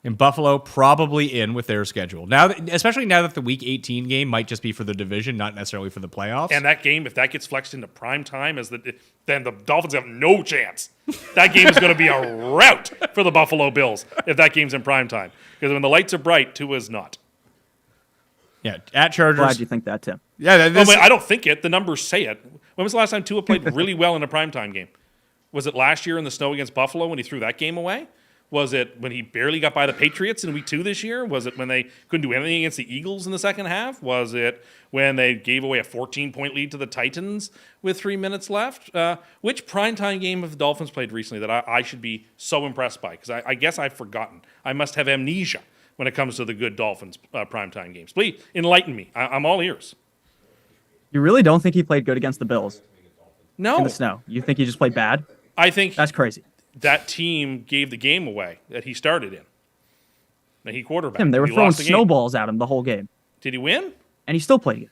And Buffalo probably in with their schedule. Now, especially now that the Week 18 game might just be for the division, not necessarily for the playoffs. And that game, if that gets flexed into prime time, then the Dolphins have no chance. That game is going to be a rout for the Buffalo Bills if that game's in prime time. Because when the lights are bright, Tua's not. Yeah, at Chargers. Glad you think that, Tim. Yeah, I don't think it. The numbers say it. When was the last time Tua played really well in a primetime game? Was it last year in the snow against Buffalo when he threw that game away? Was it when he barely got by the Patriots in week 2 this year? Was it when they couldn't do anything against the Eagles in the second half? Was it when they gave away a 14-point lead to the Titans with 3 minutes left? Which primetime game have the Dolphins played recently that I should be so impressed by? Because I guess I've forgotten. I must have amnesia when it comes to the good Dolphins primetime games. Please enlighten me. I'm all ears. You really don't think he played good against the Bills No. in the snow? You think he just played bad? I think That's crazy. that team gave the game away that he started in. That he quarterbacked. Tim, they were He throwing lost the game. snowballs at him the whole game, Did he win? and he still played good.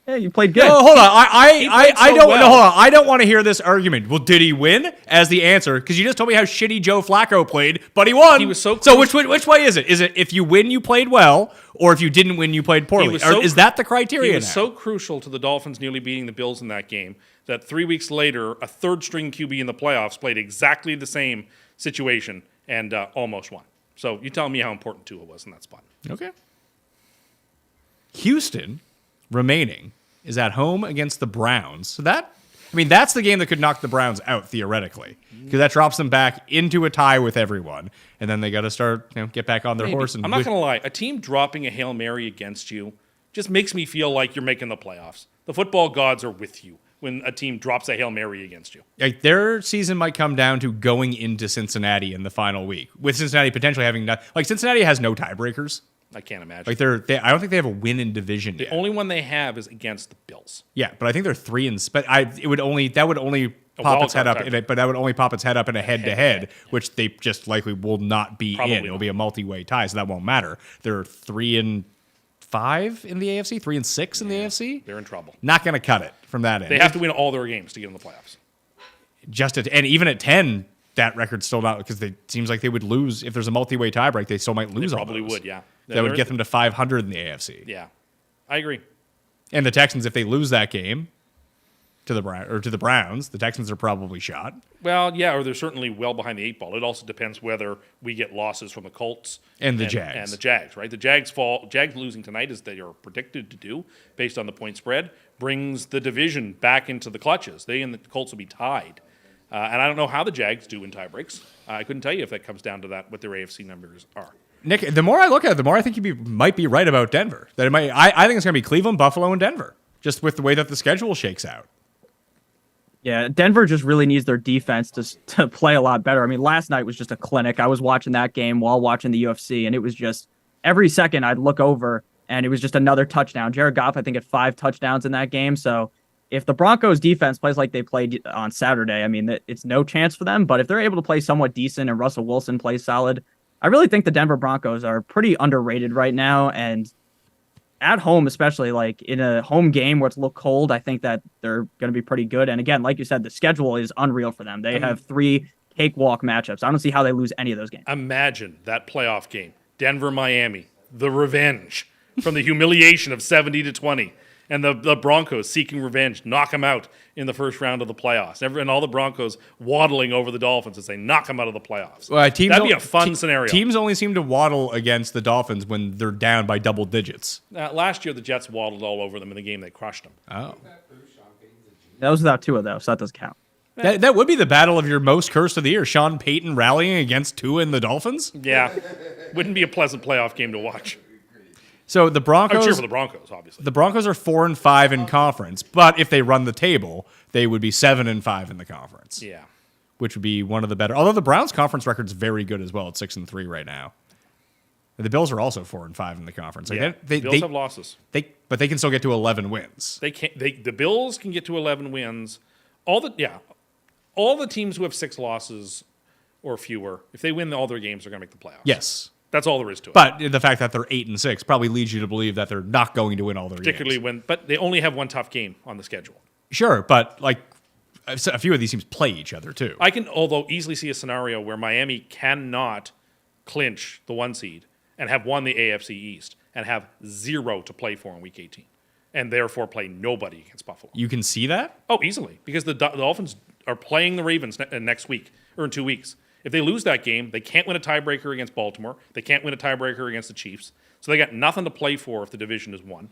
Yeah, you played good. No, hold on. He played I so don't. well. No, hold on. I don't want to hear this argument. Well, did he win as the answer? Because you just told me how shitty Joe Flacco played, but he won. He was so So which way is it? Is it if you win, you played well, or if you didn't win, you played poorly? was Or so is that the criteria? He was now? so crucial to the Dolphins nearly beating the Bills in that game that 3 weeks later, a third-string QB in the playoffs played exactly the same situation and almost won. So you tell me how important Tua was in that spot. Okay. Houston remaining is at home against the Browns. So that's the game that could knock the Browns out theoretically, because that drops them back into a tie with everyone, and then they got to start get back on their horse. And I'm not going to lie. A team dropping a Hail Mary against you just makes me feel like you're making the playoffs. The football gods are with you when a team drops a Hail Mary against you. Like their season might come down to going into Cincinnati in the final week, with Cincinnati potentially having Cincinnati has no tiebreakers. I can't imagine. Like I don't think they have a win in division The yet. only one they have is against the Bills. Yeah, but I think they're 3 and that would only pop its head up in it, but that would only pop its head up in a head-to-head, which they just likely will not be Probably in. It'll not. be a multi-way tie, so that won't matter. They're 3 and 5 in the AFC, 3 and 6 in the AFC. They're in trouble. Not going to cut it from that end. They have to win all their games to get in the playoffs. And even at 10, that record's still not, because it seems like they would lose if there's a multi-way tiebreak. They still might lose. They all probably those. would, yeah. That would get them to 500 in the AFC. Yeah, I agree. And the Texans, if they lose that game to the Browns, the Texans are probably shot. Well, yeah, or they're certainly well behind the 8 ball. It also depends whether we get losses from the Colts And the Jags. And the Jags, right? The Jags losing tonight, as they are predicted to do, based on the point spread, brings the division back into the clutches. They and the Colts will be tied. And I don't know how the Jags do in tiebreaks. I couldn't tell you if that comes down to that, what their AFC numbers are. Nick, the more I look at it, the more I think you might be right about Denver. That it might. I think it's going to be Cleveland, Buffalo, and Denver, just with the way that the schedule shakes out. Yeah, Denver just really needs their defense to play a lot better. I mean, last night was just a clinic. I was watching that game while watching the UFC, and it was just every second I'd look over, and it was just another touchdown. Jared Goff, I think, had 5 touchdowns in that game. So if the Broncos defense plays like they played on Saturday, I mean, it's no chance for them. But if they're able to play somewhat decent and Russell Wilson plays solid, I really think the Denver Broncos are pretty underrated right now. And at home, especially like in a home game where it's a little cold, I think that they're going to be pretty good. And again, like you said, the schedule is unreal for them. They have 3 cakewalk matchups. I don't see how they lose any of those games. Imagine that playoff game, Denver-Miami, the revenge from the humiliation of 70-20. And the Broncos seeking revenge, knock them out in the first round of the playoffs. And all the Broncos waddling over the Dolphins as they knock them out of the playoffs. Well, that'd be a fun scenario. Teams only seem to waddle against the Dolphins when they're down by double digits. Last year, the Jets waddled all over them in the game. They crushed them. Oh, That was without Tua, though, so that doesn't count. that would be the battle of your most cursed of the year: Sean Payton rallying against Tua and the Dolphins. Yeah. Wouldn't be a pleasant playoff game to watch. So the I Broncos. would cheer for the Broncos, obviously. The Broncos are 4 and 5 in conference, but if they run the table, they would be 7 and 5 in the conference. Yeah. Which would be one of the better. Although the Browns' conference record's very good as well at 6 and 3 right now. The Bills are also 4 and 5ve in the conference. Like Yeah. they, Bills have losses. but they can still get to 11 wins. They can't. The Bills can get to 11 wins. All the teams who have 6 losses or fewer, if they win all their games, they're going to make the playoffs. Yes, That's all there is to it. but the fact that they're 8 and 6 probably leads you to believe that they're not going to win all their Particularly games. but they only have one tough game on the schedule. Sure, but like a few of these teams play each other too. I can, although, easily see a scenario where Miami cannot clinch the 1 seed and have won the AFC East and have 0 to play for in Week 18, and therefore play nobody against Buffalo. You can see that? Oh, easily, because the Dolphins are playing the Ravens next week or in 2 weeks. If they lose that game, they can't win a tiebreaker against Baltimore. They can't win a tiebreaker against the Chiefs. So they got nothing to play for if the division is won.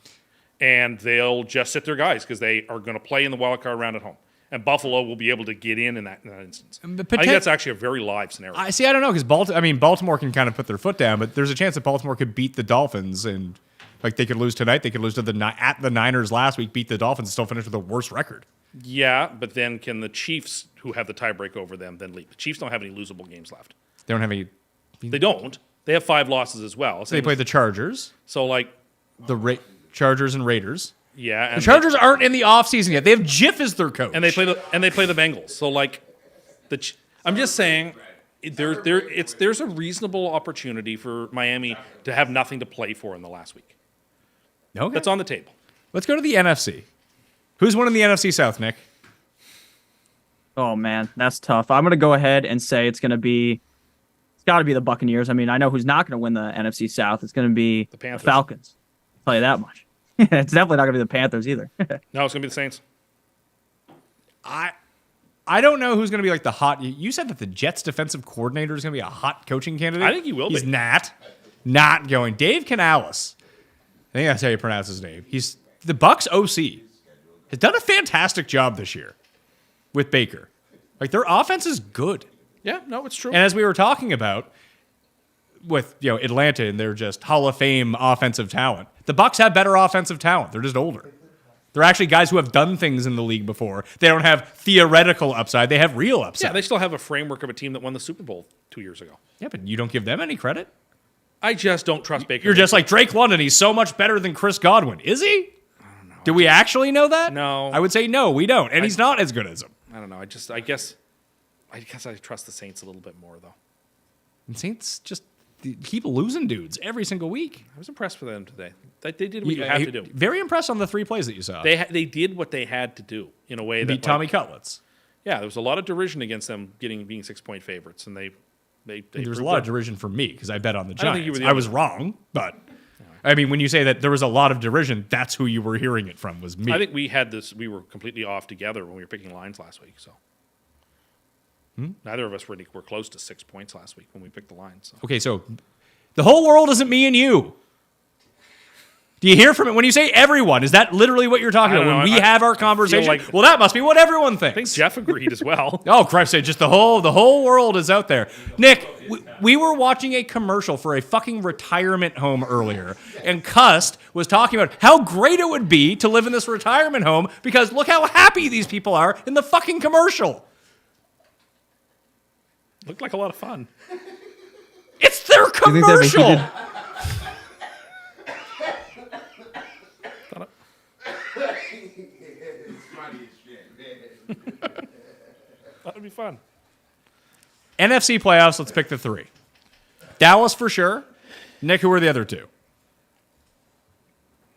And they'll just sit their guys because they are going to play in the wild card round at home. And Buffalo will be able to get in that instance. I think that's actually a very live scenario. I don't know, because Baltimore can kind of put their foot down, but there's a chance that Baltimore could beat the Dolphins, and like they could lose tonight. They could lose to the Niners last week, beat the Dolphins, and still finish with a worse record. Yeah, but then can the Chiefs, who have the tiebreak over them, then leap? The Chiefs don't have any losable games left. They don't have any. They don't. They have 5 losses as well. So they play the Chargers, So, like, Chargers and Raiders. yeah. And The Chargers aren't in the offseason yet. They have Jiff as their coach. and they play the Bengals. So, like, I'm just saying, there's a reasonable opportunity for Miami to have nothing to play for in the last week. Okay. That's on the table. Let's go to the NFC. Who's winning the NFC South, Nick? Oh, man, that's tough. I'm going to go ahead and say it's got to be the Buccaneers. I mean, I know who's not going to win the NFC South. It's going to be the Panthers. Falcons. I'll tell you that much. It's definitely not going to be the Panthers either. No, it's going to be the Saints. I don't know who's going to be like the hot. You said that the Jets defensive coordinator is going to be a hot coaching candidate. I think he will be. He's not going. Dave Canales. I think that's how you pronounce his name. He's the Bucs OC. Has done a fantastic job this year with Baker. Like, their offense is good. Yeah, no, it's true. And as we were talking about with Atlanta and their just Hall of Fame offensive talent, the Bucs have better offensive talent. They're just older. They're actually guys who have done things in the league before. They don't have theoretical upside. They have real upside. Yeah, they still have a framework of a team that won the Super Bowl 2 years ago. Yeah, but you don't give them any credit. I just don't trust Baker. You're just like Drake London. He's so much better than Chris Godwin. Is he? I don't know. Do we actually know that? No. I would say no, we don't. And he's not as good as him. I don't know. I guess I trust the Saints a little bit more, though. And Saints just keep losing dudes every single week. I was impressed with them today. They did what you have to do. Very impressed on the 3 plays that you saw. They did what they had to do in a way that beat Tommy Cutlets. Yeah, there was a lot of derision against them being 6-point favorites, and they there was a lot of derision from me because I bet on the I don't think Giants. you were I was wrong, but I mean, when you say that there was a lot of derision, that's who you were hearing it from was me. I think we were completely off together when we were picking lines last week. So neither of us were close to 6 points last week when we picked the lines. So. Okay, so the whole world isn't me and you. Do you hear from it when you say everyone? Is that literally what you're talking about when we have our conversation? Well, that must be what everyone thinks. I think Jeff agreed as well. Oh, Christ sake, just the whole world is out there. Nick, we were watching a commercial for a fucking retirement home earlier, and Cust was talking about how great it would be to live in this retirement home because look how happy these people are in the fucking commercial. Looked like a lot of fun. It's their commercial. That would be fun. NFC playoffs, let's pick the 3. Dallas for sure. Nick, who are the other 2?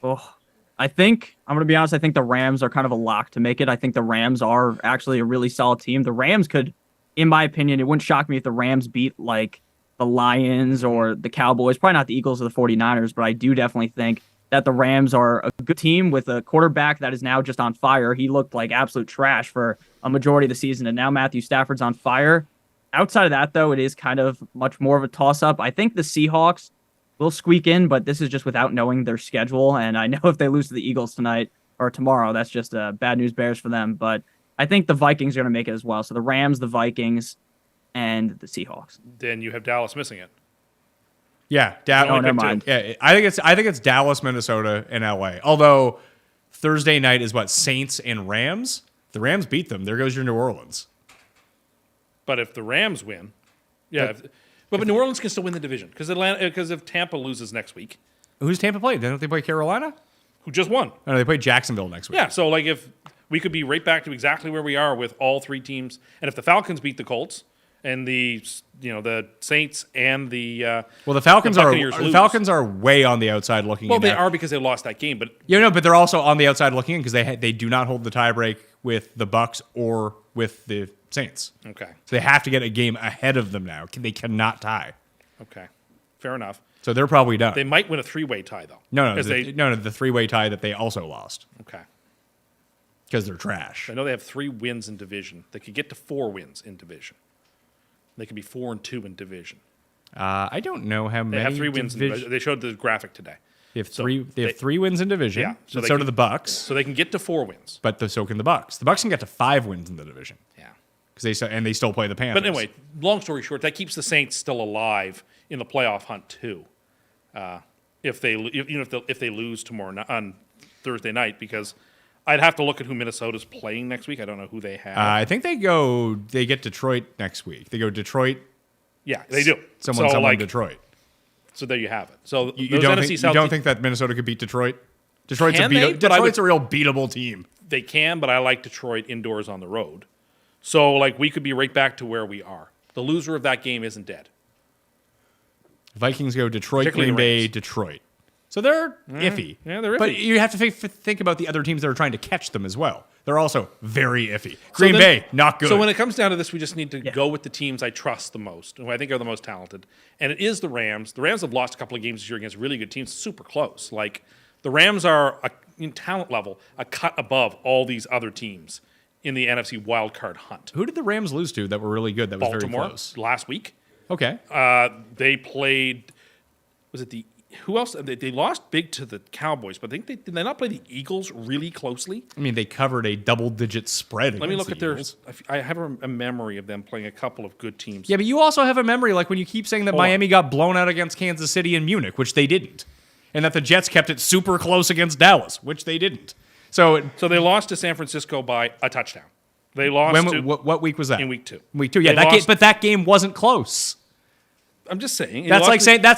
Oh, I think, I'm going to be honest, I think the Rams are kind of a lock to make it. I think the Rams are actually a really solid team. The Rams could, in my opinion, it wouldn't shock me if the Rams beat like the Lions or the Cowboys. Probably not the Eagles or the 49ers, but I do definitely think that the Rams are a good team with a quarterback that is now just on fire. He looked like absolute trash for a majority of the season, and now Matthew Stafford's on fire. Outside of that, though, it is kind of much more of a toss-up. I think the Seahawks will squeak in, but this is just without knowing their schedule, and I know if they lose to the Eagles tonight or tomorrow, that's just bad news bears for them. But I think the Vikings are going to make it as well. So the Rams, the Vikings, and the Seahawks. Then you have Dallas missing it. Yeah, never mind. Yeah, I think it's Dallas, Minnesota, and LA. Although Thursday night is what, Saints and Rams? If the Rams beat them, there goes your New Orleans. But if the Rams win, but New Orleans can still win the division because if Tampa loses next week, who's Tampa play? Don't they play Carolina? Who just won? No, they play Jacksonville next week. Yeah, so like if we could be right back to exactly where we are with all 3 teams, and if the Falcons beat the Colts and the Saints and the Falcons the Falcons are way on the outside looking. Well, they are because they lost that game, but but they're also on the outside looking in because they do not hold the tiebreak with the Bucks or with the Saints. Okay, so they have to get a game ahead of them now. They cannot tie. Okay, fair enough. So they're probably done. They might win a 3-way tie though. No, the 3-way tie that they also lost. Okay. Because they're trash. I know they have 3 wins in division. They could get to 4 wins in division. They could be 4-2 in division. I don't know how many. They have 3 wins. They showed the graphic today. They have 3 wins in division. Yeah. So do the Bucks. So they can get to 4 wins. But so can the Bucks. The Bucks can get to 5 wins in the division. Yeah. Because they still play the Panthers. But anyway, long story short, that keeps the Saints still alive in the playoff hunt too. If they lose tomorrow on Thursday night, because I'd have to look at who Minnesota's playing next week. I don't know who they have. I think they get Detroit next week. They go Detroit. Yeah, they do. Someone Detroit. So there you have it. So you don't think that Minnesota could beat Detroit? Detroit's a real beatable team. They can, but I like Detroit indoors on the road. So we could be right back to where we are. The loser of that game isn't dead. Vikings go Detroit, Green Bay, Detroit. So they're iffy. Yeah, they're iffy. But you have to think about the other teams that are trying to catch them as well. They're also very iffy. Green Bay, not good. So when it comes down to this, we just need to go with the teams I trust the most, who I think are the most talented. And it is the Rams. The Rams have lost a couple of games this year against really good teams, super close. The Rams are, in talent level, a cut above all these other teams in the NFC wildcard hunt. Who did the Rams lose to that were really good? That was Baltimore, very close. Last week. Okay. They played. Who else? They lost big to the Cowboys, but did they not play the Eagles really closely? I mean, they covered a double-digit spread. Let me look at theirs. I have a memory of them playing a couple of good teams. Yeah, but you also have a memory when you keep saying that Miami got blown out against Kansas City and Munich, which they didn't, and that the Jets kept it super close against Dallas, which they didn't. So they lost to San Francisco by a touchdown. They lost what week was that? in week 2. Week 2. Yeah, that game wasn't close. I'm just saying. That's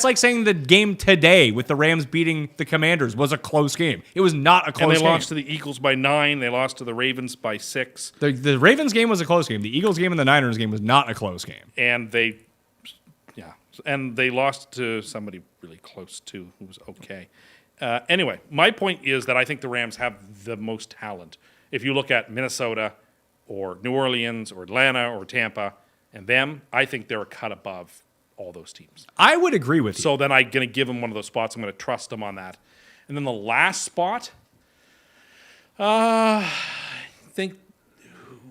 like saying the game today with the Rams beating the Commanders was a close game. It was not a close game. And they lost to the Eagles by 9. They lost to the Ravens by 6. The Ravens game was a close game. The Eagles game and the Niners game was not a close game. And they lost to somebody really close too, who was okay. Anyway, my point is that I think the Rams have the most talent. If you look at Minnesota or New Orleans or Atlanta or Tampa and them, I think they're a cut above all those teams. I would agree with you. So then I'm going to give them one of those spots. I'm going to trust them on that. And then the last spot, I think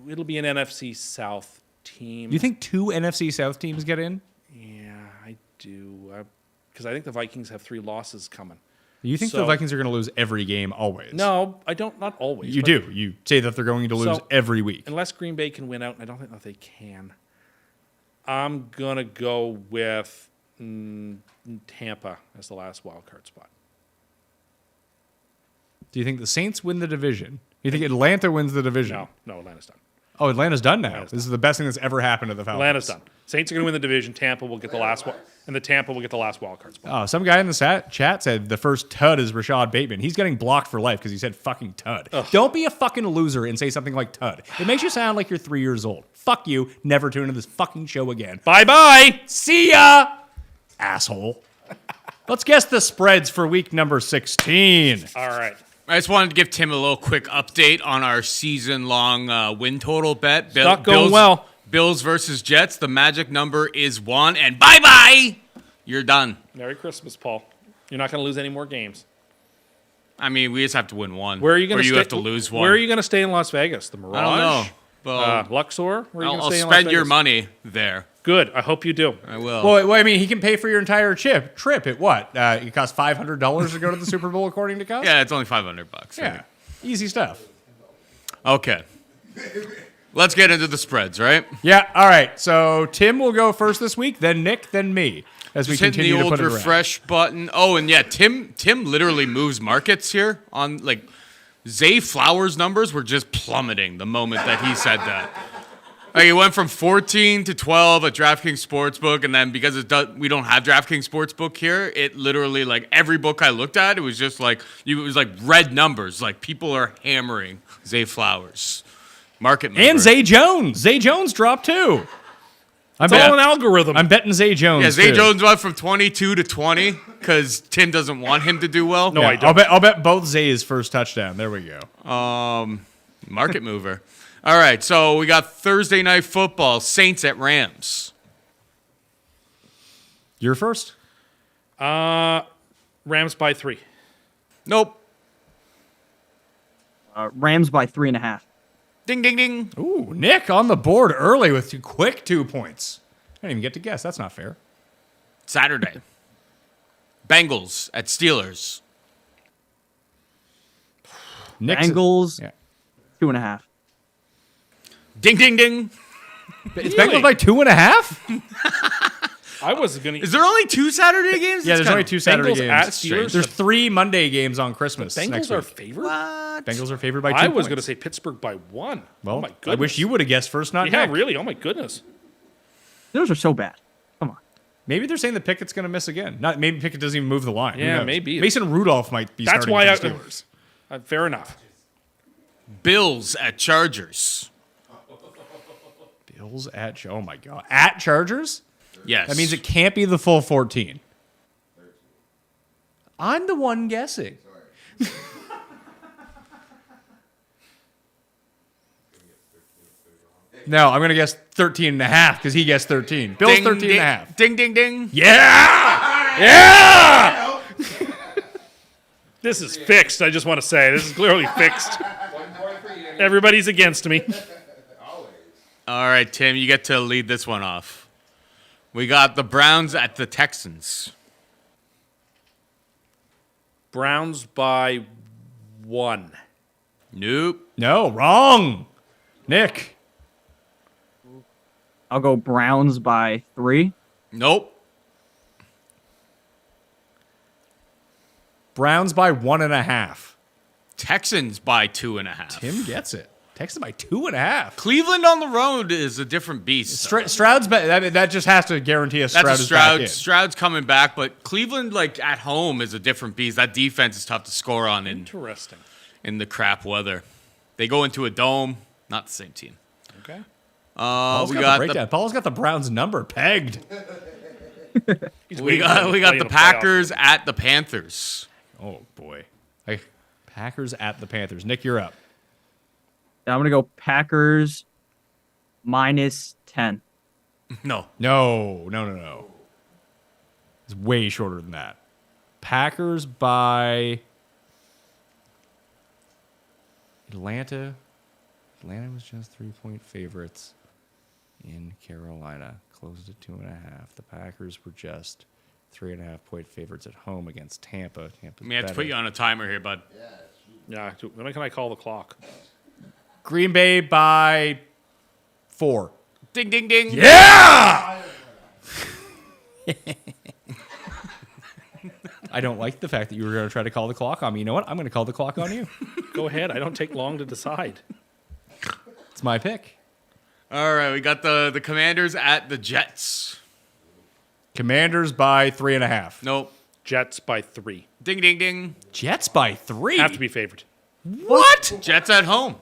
it'll be an NFC South team. You think 2 NFC South teams get in? Yeah, I do. Because I think the Vikings have 3 losses coming. You think the Vikings are going to lose every game always? No, I don't. Not always. You do. You say that they're going to lose every week. Unless Green Bay can win out, and I don't think that they can. I'm going to go with Tampa as the last wild card spot. Do you think the Saints win the division? You think Atlanta wins the division? No, Atlanta's done. Oh, Atlanta's done now. This is the best thing that's ever happened to the Falcons. Atlanta's done. Saints are going to win the division. Tampa will get the last one, and the Tampa will get the last wild card spot. Oh, some guy in the chat said the first tud is Rashad Bateman. He's getting blocked for life because he said fucking tud. Ugh. Don't be a fucking loser and say something like tud. It makes you sound like you're 3 years old. Fuck you. Never tune into this fucking show again. Bye-bye. See ya, asshole. Let's guess the spreads for week number 16. All right. I just wanted to give Tim a little quick update on our season-long win total bet. It's not going well. Bills versus Jets. The magic number is 1, and bye-bye. You're done. Merry Christmas, Paul. You're not going to lose any more games. I mean, we just have to win one. Where are you going to you have to lose one. Where are you going to stay in Las Vegas? The Mirage? I don't know. Well, Luxor? Where are you I'll stay in Las spend your Vegas? money there. Good. I hope you do. I will. Well, I mean, he can pay for your entire trip. At what? It costs $500 to go to the Super Bowl, according to Cos? Yeah, it's only $500. Yeah. Easy stuff. Okay. Let's get into the spreads, right? Yeah. All right. So Tim will go first this week, then Nick, then me. As we Just hitting continue the to old put it around. refresh button. Oh, and yeah, Tim literally moves markets here on like Zay Flowers' numbers were just plummeting the moment that he said that. Like, it went from 14 to 12 at DraftKings Sportsbook, and then because we don't have DraftKings Sportsbook here, it literally, like, every book I looked at, it was just like, it was like red numbers. Like, people are hammering Zay Flowers. Market mover. And Zay Jones. Zay Jones dropped too. It's all an algorithm. I'm betting Zay Jones. Yeah, Zay too. Jones went from 22 to 20 because Tim doesn't want him to do well. No, Yeah, I don't. I'll bet both Zay's first touchdown. There we go. Market mover. All right, so we got Thursday Night Football, Saints at Rams. You're first? Rams by 3. Nope. Rams by 3.5. Ding, ding, ding. Ooh, Nick on the board early with 2 points. I didn't even get to guess. That's not fair. Saturday. Bengals at Steelers. Nick's Bengals, Yeah. 2.5. Ding, ding, ding. It's Bengals by 2.5? I was going Is there only 2 Saturday games? Yeah, It's there's kinda- only 2 Saturday Bengals games. at Steelers. There's 3 Monday games on Christmas next Bengals are week. favored? Bengals are favored by 2 I points. was going to say Pittsburgh by 1. Well, oh my goodness. I wish you would have guessed first, not Yeah, Nick. really? Oh my goodness. Those are so bad. Come on. Maybe they're saying that Pickett's going to miss again. Maybe Pickett doesn't even move the line. Who Yeah, knows? maybe. Mason Rudolph might be That's starting why for the I- Steelers. Fair enough. Bills at Chargers. Bills at... Oh, my God. At Chargers? Yes. That means it can't be the full 14. I'm the one guessing. No, I'm going to guess 13.5 because he guessed 13. Bill's Ding, 13.5. Ding, ding, ding. Yeah! Yeah! This is fixed, I just want to say. This is clearly fixed. Everybody's against me. All right, Tim, you get to lead this one off. We got the Browns at the Texans. Browns by 1. Nope. No, wrong. Nick. I'll go Browns by 3. Nope. Browns by 1.5. Texans by 2.5. Tim gets it. Texans by 2.5. Cleveland on the road is a different beast. Stroud's that just has to guarantee us Stroud That's is back in. Stroud's coming back, but Cleveland, like at home, is a different beast. That defense is tough to score on Interesting. in the crap weather. They go into a dome, not the same team. Okay. Paul's We got got the breakdown. Paul's got the Browns number pegged. we got the Packers at the Panthers. Oh boy. Packers at the Panthers. Nick, you're up. I'm going to go Packers -10. No. No. It's way shorter than that. Packers by Atlanta. Atlanta was just 3-point favorites in Carolina. Closed at 2.5. The Packers were just 3.5-point favorites at home against Tampa. Tampa's We have to better. put you on a timer here, bud. Yeah. When can I call the clock? Green Bay by 4. Ding, ding, ding. Yeah! I don't like the fact that you were going to try to call the clock on me. You know what? I'm going to call the clock on you. Go ahead. I don't take long to decide. It's my pick. All right, we got the Commanders at the Jets. Commanders by 3.5. Nope. Jets by 3. Ding, ding, ding. Jets by 3. Have to be favored. What? Jets at home.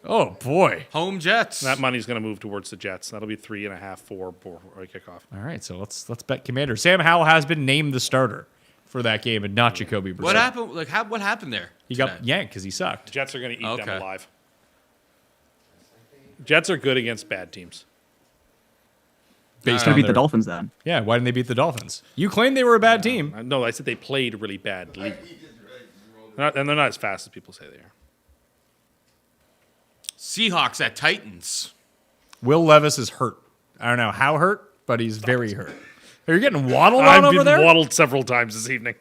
Oh boy. Home Jets. That money's going to move towards the Jets. That'll be 3.5, 4 before I kick off. All right, so let's bet Commanders. Sam Howell has been named the starter for that game, and not Jacoby Brissett. What happened? Like, what happened there? He got yanked because he sucked. Jets are going to eat Okay. them alive. Jets are good against bad teams. Based It's going on to beat the their- Dolphins then. Yeah, why didn't they beat the Dolphins? You claimed they were a bad team. No, I said they played really badly. And they're not as fast as people say they are. Seahawks at Titans. Will Levis is hurt. I don't know how hurt, but he's very hurt. Are you getting waddled on I've over been there? waddled several times this evening.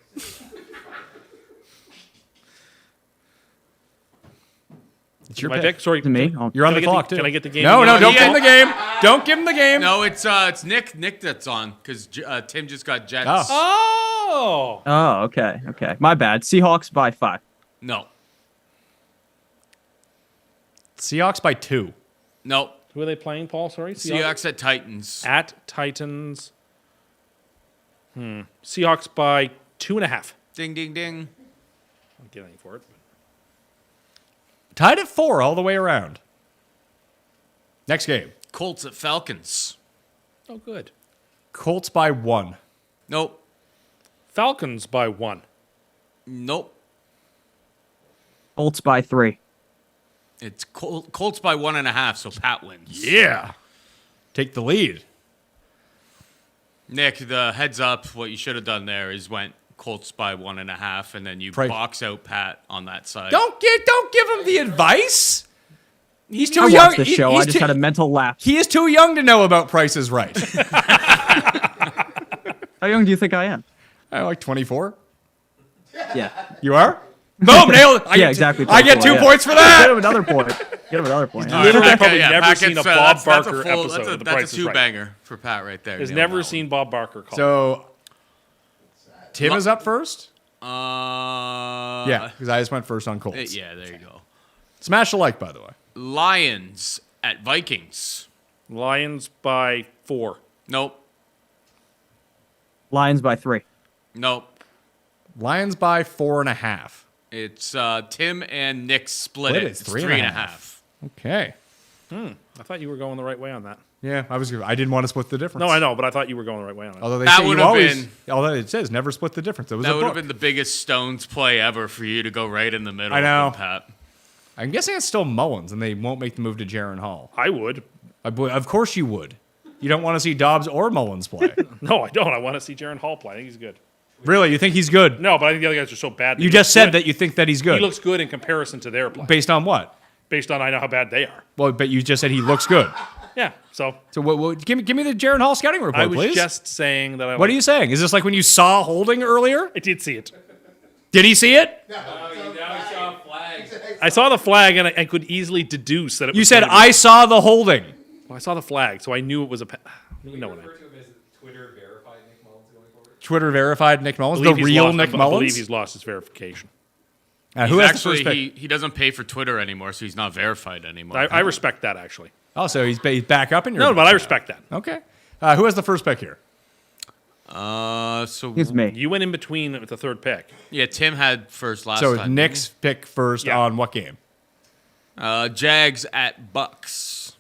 It's your My pick. pick? Sorry. To me? Oh, You're on Can I the get clock, the- too. can I get the game? No, No, don't he give him the game. Don't give him the game. No, it's Nick that's on because Tim just got Jets. Oh. Oh. okay. My bad. Seahawks by 5. No. Seahawks by 2. No. Who are they playing, Paul? Sorry. Seahawks at Titans. At Titans. Seahawks by 2.5. Ding, ding, ding. I don't get anything for it. Tied at 4 all the way around. Next game. Colts at Falcons. Oh, good. Colts by 1. Nope. Falcons by 1. Nope. Colts by 3. It's Colts by 1.5, so Pat wins. Yeah. Take the lead. Nick, the heads up, what you should have done there is went Colts by 1.5, and then you box out Pat on that side. Don't give him the advice. He's too I young. watched the show. I just had a mental lapse. He is too young to know about Price is Right. How young do you think I am? I like 24. Yeah. You are? Boom, nailed it. Yeah, exactly. I get 2 yeah. points for Get that. him another point. Get him another point. All right, Literally Pat, probably never Pat seen gets, a Bob that's Barker a full, episode of The That's Price a is Right. two-banger for Pat right there. Has Nailed never that seen Bob Barker call. So, Tim is up first? one. Yeah, because I just went first on Colts. Yeah, there you go. Smash a like, by the way. Lions at Vikings. Lions by 4. Nope. Lions by 3. Nope. Lions by 4.5. It's Tim and Nick split Split it. it. It's It's 3.5. Okay. I thought you were going the right way on that. Yeah, I didn't want to split the difference. No, I know, but I thought you were going the right way on it. Although they That say would you have always, been- although it says never split the difference. It was That a would have book. been the biggest Stones play ever for you to go right in the middle I know. of them, Pat. I'm guessing it's still Mullins, and they won't make the move to Jaron Hall. I would. Of course you would. You don't want to see Dobbs or Mullins play. No, I don't. I want to see Jaron Hall play. I think he's good. Really? You think he's good? No, but I think the other guys are so bad. You just said that you think that he's good. He looks good in comparison to their play. Based on what? Based on I know how bad they are. Well, but you just said he looks good. Yeah, so So give me the Jaron Hall scouting report, I was please. just saying that I What are you saying? Is this like when you saw Holding earlier? I did see it. Did he see it? I saw the flag and I could easily deduce that it was You said, going to I saw the holding. Well, I saw the flag, so I knew it was a you know what I mean. Twitter verified Nick Mullins going forward. Twitter verified Nick Mullins, I the believe he's real lost- Nick I believe Mullins. he's lost his verification. Who has the first pick? He doesn't pay for Twitter anymore, so he's not verified anymore. I respect that, actually. Oh, so he's back up in your. No, but I respect that. Okay. Who has the first pick here? So It's me. You went in between with the third pick. yeah, Tim had first last So time. Nick's pick first Yeah. on what game? Jags at Bucks.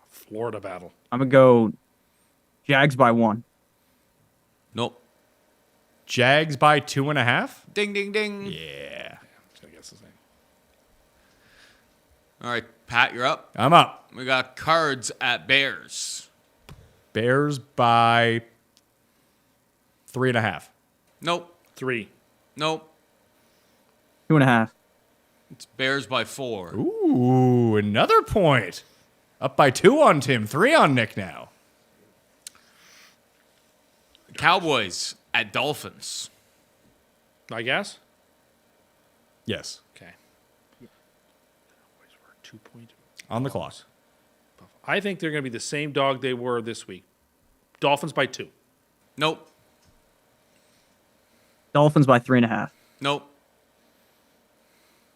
Florida battle. I'm gonna go Jags by 1. Nope. Jags by 2.5. Ding, ding, ding. Yeah. I guess the same. All right, Pat, you're up. I'm up. We got Cards at Bears. Bears by 3.5. Nope. 3. Nope. 2.5. It's Bears by 4. Ooh, another point. Up by 2 on Tim, 3 on Nick now. Cowboys at Dolphins. I guess? Yes, Okay. 2-point. on the clock. I think they're going to be the same dog they were this week. Dolphins by 2. Nope. Dolphins by 3.5. Nope.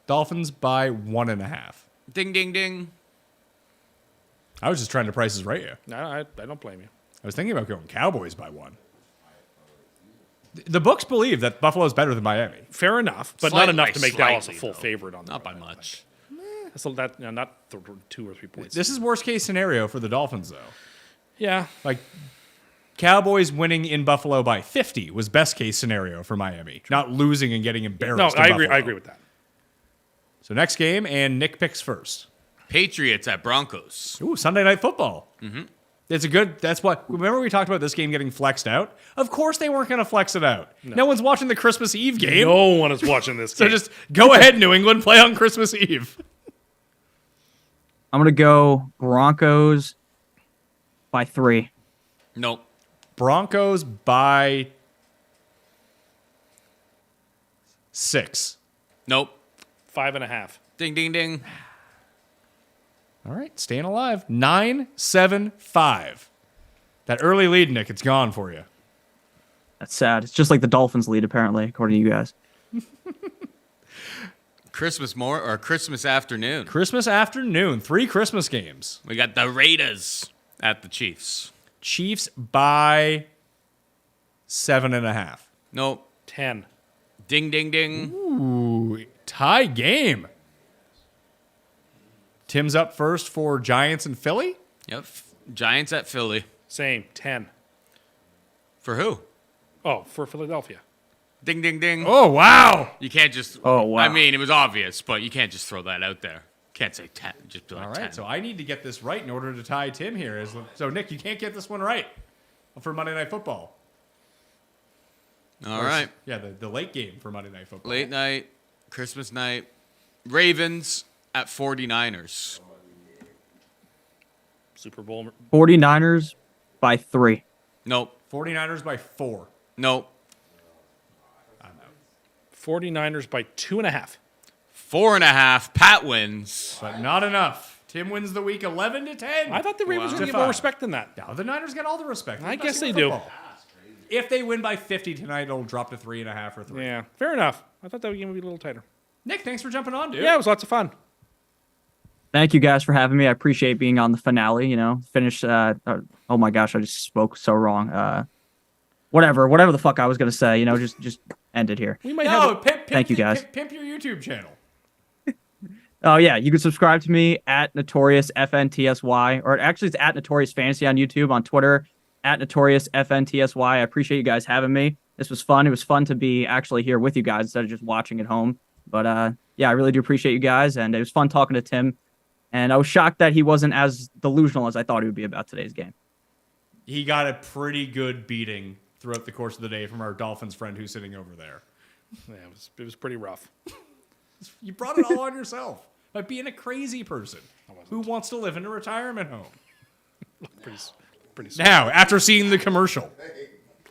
Dolphins by 1.5. Ding, ding, ding. I was just trying to price this right here. No, I don't blame you. I was thinking about going Cowboys by 1. The books believe that Buffalo's better than Miami. Fair enough, but Slight- not enough like to make Dallas a slightly, full though. favorite on Not them. by much. So that, not 2 or 3 points. This is worst case scenario for the Dolphins, though. Yeah. Like, Cowboys winning in Buffalo by 50 was best case scenario for Miami, not losing and getting embarrassed. No, in I agree. Buffalo. I agree with that. So next game, and Nick picks first. Patriots at Broncos. Ooh, Sunday Night Football. Mm-hmm. It's a good. That's what. Remember we talked about this game getting flexed out. Of course they weren't going to flex it out. No one's watching the Christmas Eve game. No one is watching this So game. just go ahead, New England, play on Christmas Eve. I'm gonna go Broncos by 3. Nope. Broncos by 6. Nope. 5.5. Ding, ding, ding. All right, staying alive. 9-7-5. That early lead, Nick, it's gone for you. That's sad. It's just like the Dolphins lead, apparently, according to you guys. Christmas afternoon. Christmas afternoon, 3 Christmas games. We got the Raiders at the Chiefs. Chiefs by 7.5. Nope. 10. Ding, ding, ding. Ooh, tie game. Tim's up first for Giants and Philly. Yep. Giants at Philly. Same. 10. For who? Oh, for Philadelphia. Ding, ding, ding. Oh, wow. You can't just. Oh, wow. I mean, it was obvious, but you can't just throw that out there. Can't say 10. Just be like All 10. right, so I need to get this right in order to tie Tim here. So, Nick, you can't get this one right for Monday Night Football. All right. Yeah, the late game for Monday Night Football. Late night, Christmas night. Ravens at 49ers. Super Bowl. 49ers by 3. Nope. 49ers by 4. Nope. 49ers by 2.5. 4.5. Pat wins. But not enough. Tim wins the week 11-10. I thought the Ravens were going to get Wow. more respect than that. Now, the Niners get all the respect. They're I the best guess they team do. in football. If they win by 50 tonight, it'll drop to 3.5 or 3. Yeah, fair enough. I thought that game would be a little tighter. Nick, thanks for jumping on, dude. Yeah, it was lots of fun. Thank you guys for having me. I appreciate being on the finale. Finish. Oh my gosh, I just spoke so wrong. Whatever the fuck I was gonna say. Just end it here. We might No, have. Thank you, guys. Pimp your YouTube channel. Oh yeah, you can subscribe to me at NotoriousFNTSY, or actually it's at NotoriousFantasy on YouTube, on Twitter at NotoriousFNTSY. I appreciate you guys having me. This was fun. It was fun to be actually here with you guys instead of just watching at home. But yeah, I really do appreciate you guys, and it was fun talking to Tim. And I was shocked that he wasn't as delusional as I thought he would be about today's game. He got a pretty good beating throughout the course of the day from our Dolphins friend who's sitting over there. Yeah, it was pretty rough. You brought it all on yourself by being a crazy person who wants to live in a retirement home. Pretty. Sweet. Now, after seeing the commercial,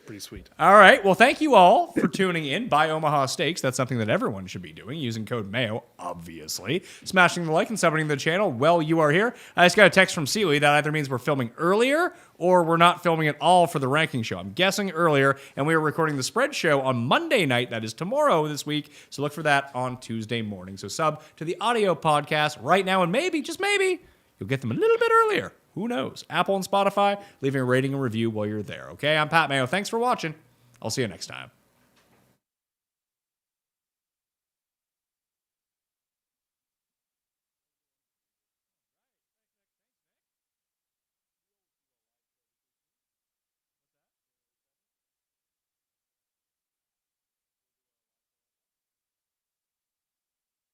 Pretty sweet. All right. Well, thank you all for tuning in. Buy Omaha Steaks. That's something that everyone should be doing using code Mayo, obviously. Smashing the like and subbing to the channel while you are here. I just got a text from Seeley that either means we're filming earlier or we're not filming at all for the ranking show. I'm guessing earlier, and we are recording the spread show on Monday night. That is tomorrow this week. So look for that on Tuesday morning. So sub to the audio podcast right now, and maybe, just maybe, you'll get them a little bit earlier. Who knows? Apple and Spotify, leaving a rating and review while you're there. Okay, I'm Pat Mayo. Thanks for watching. I'll see you next time.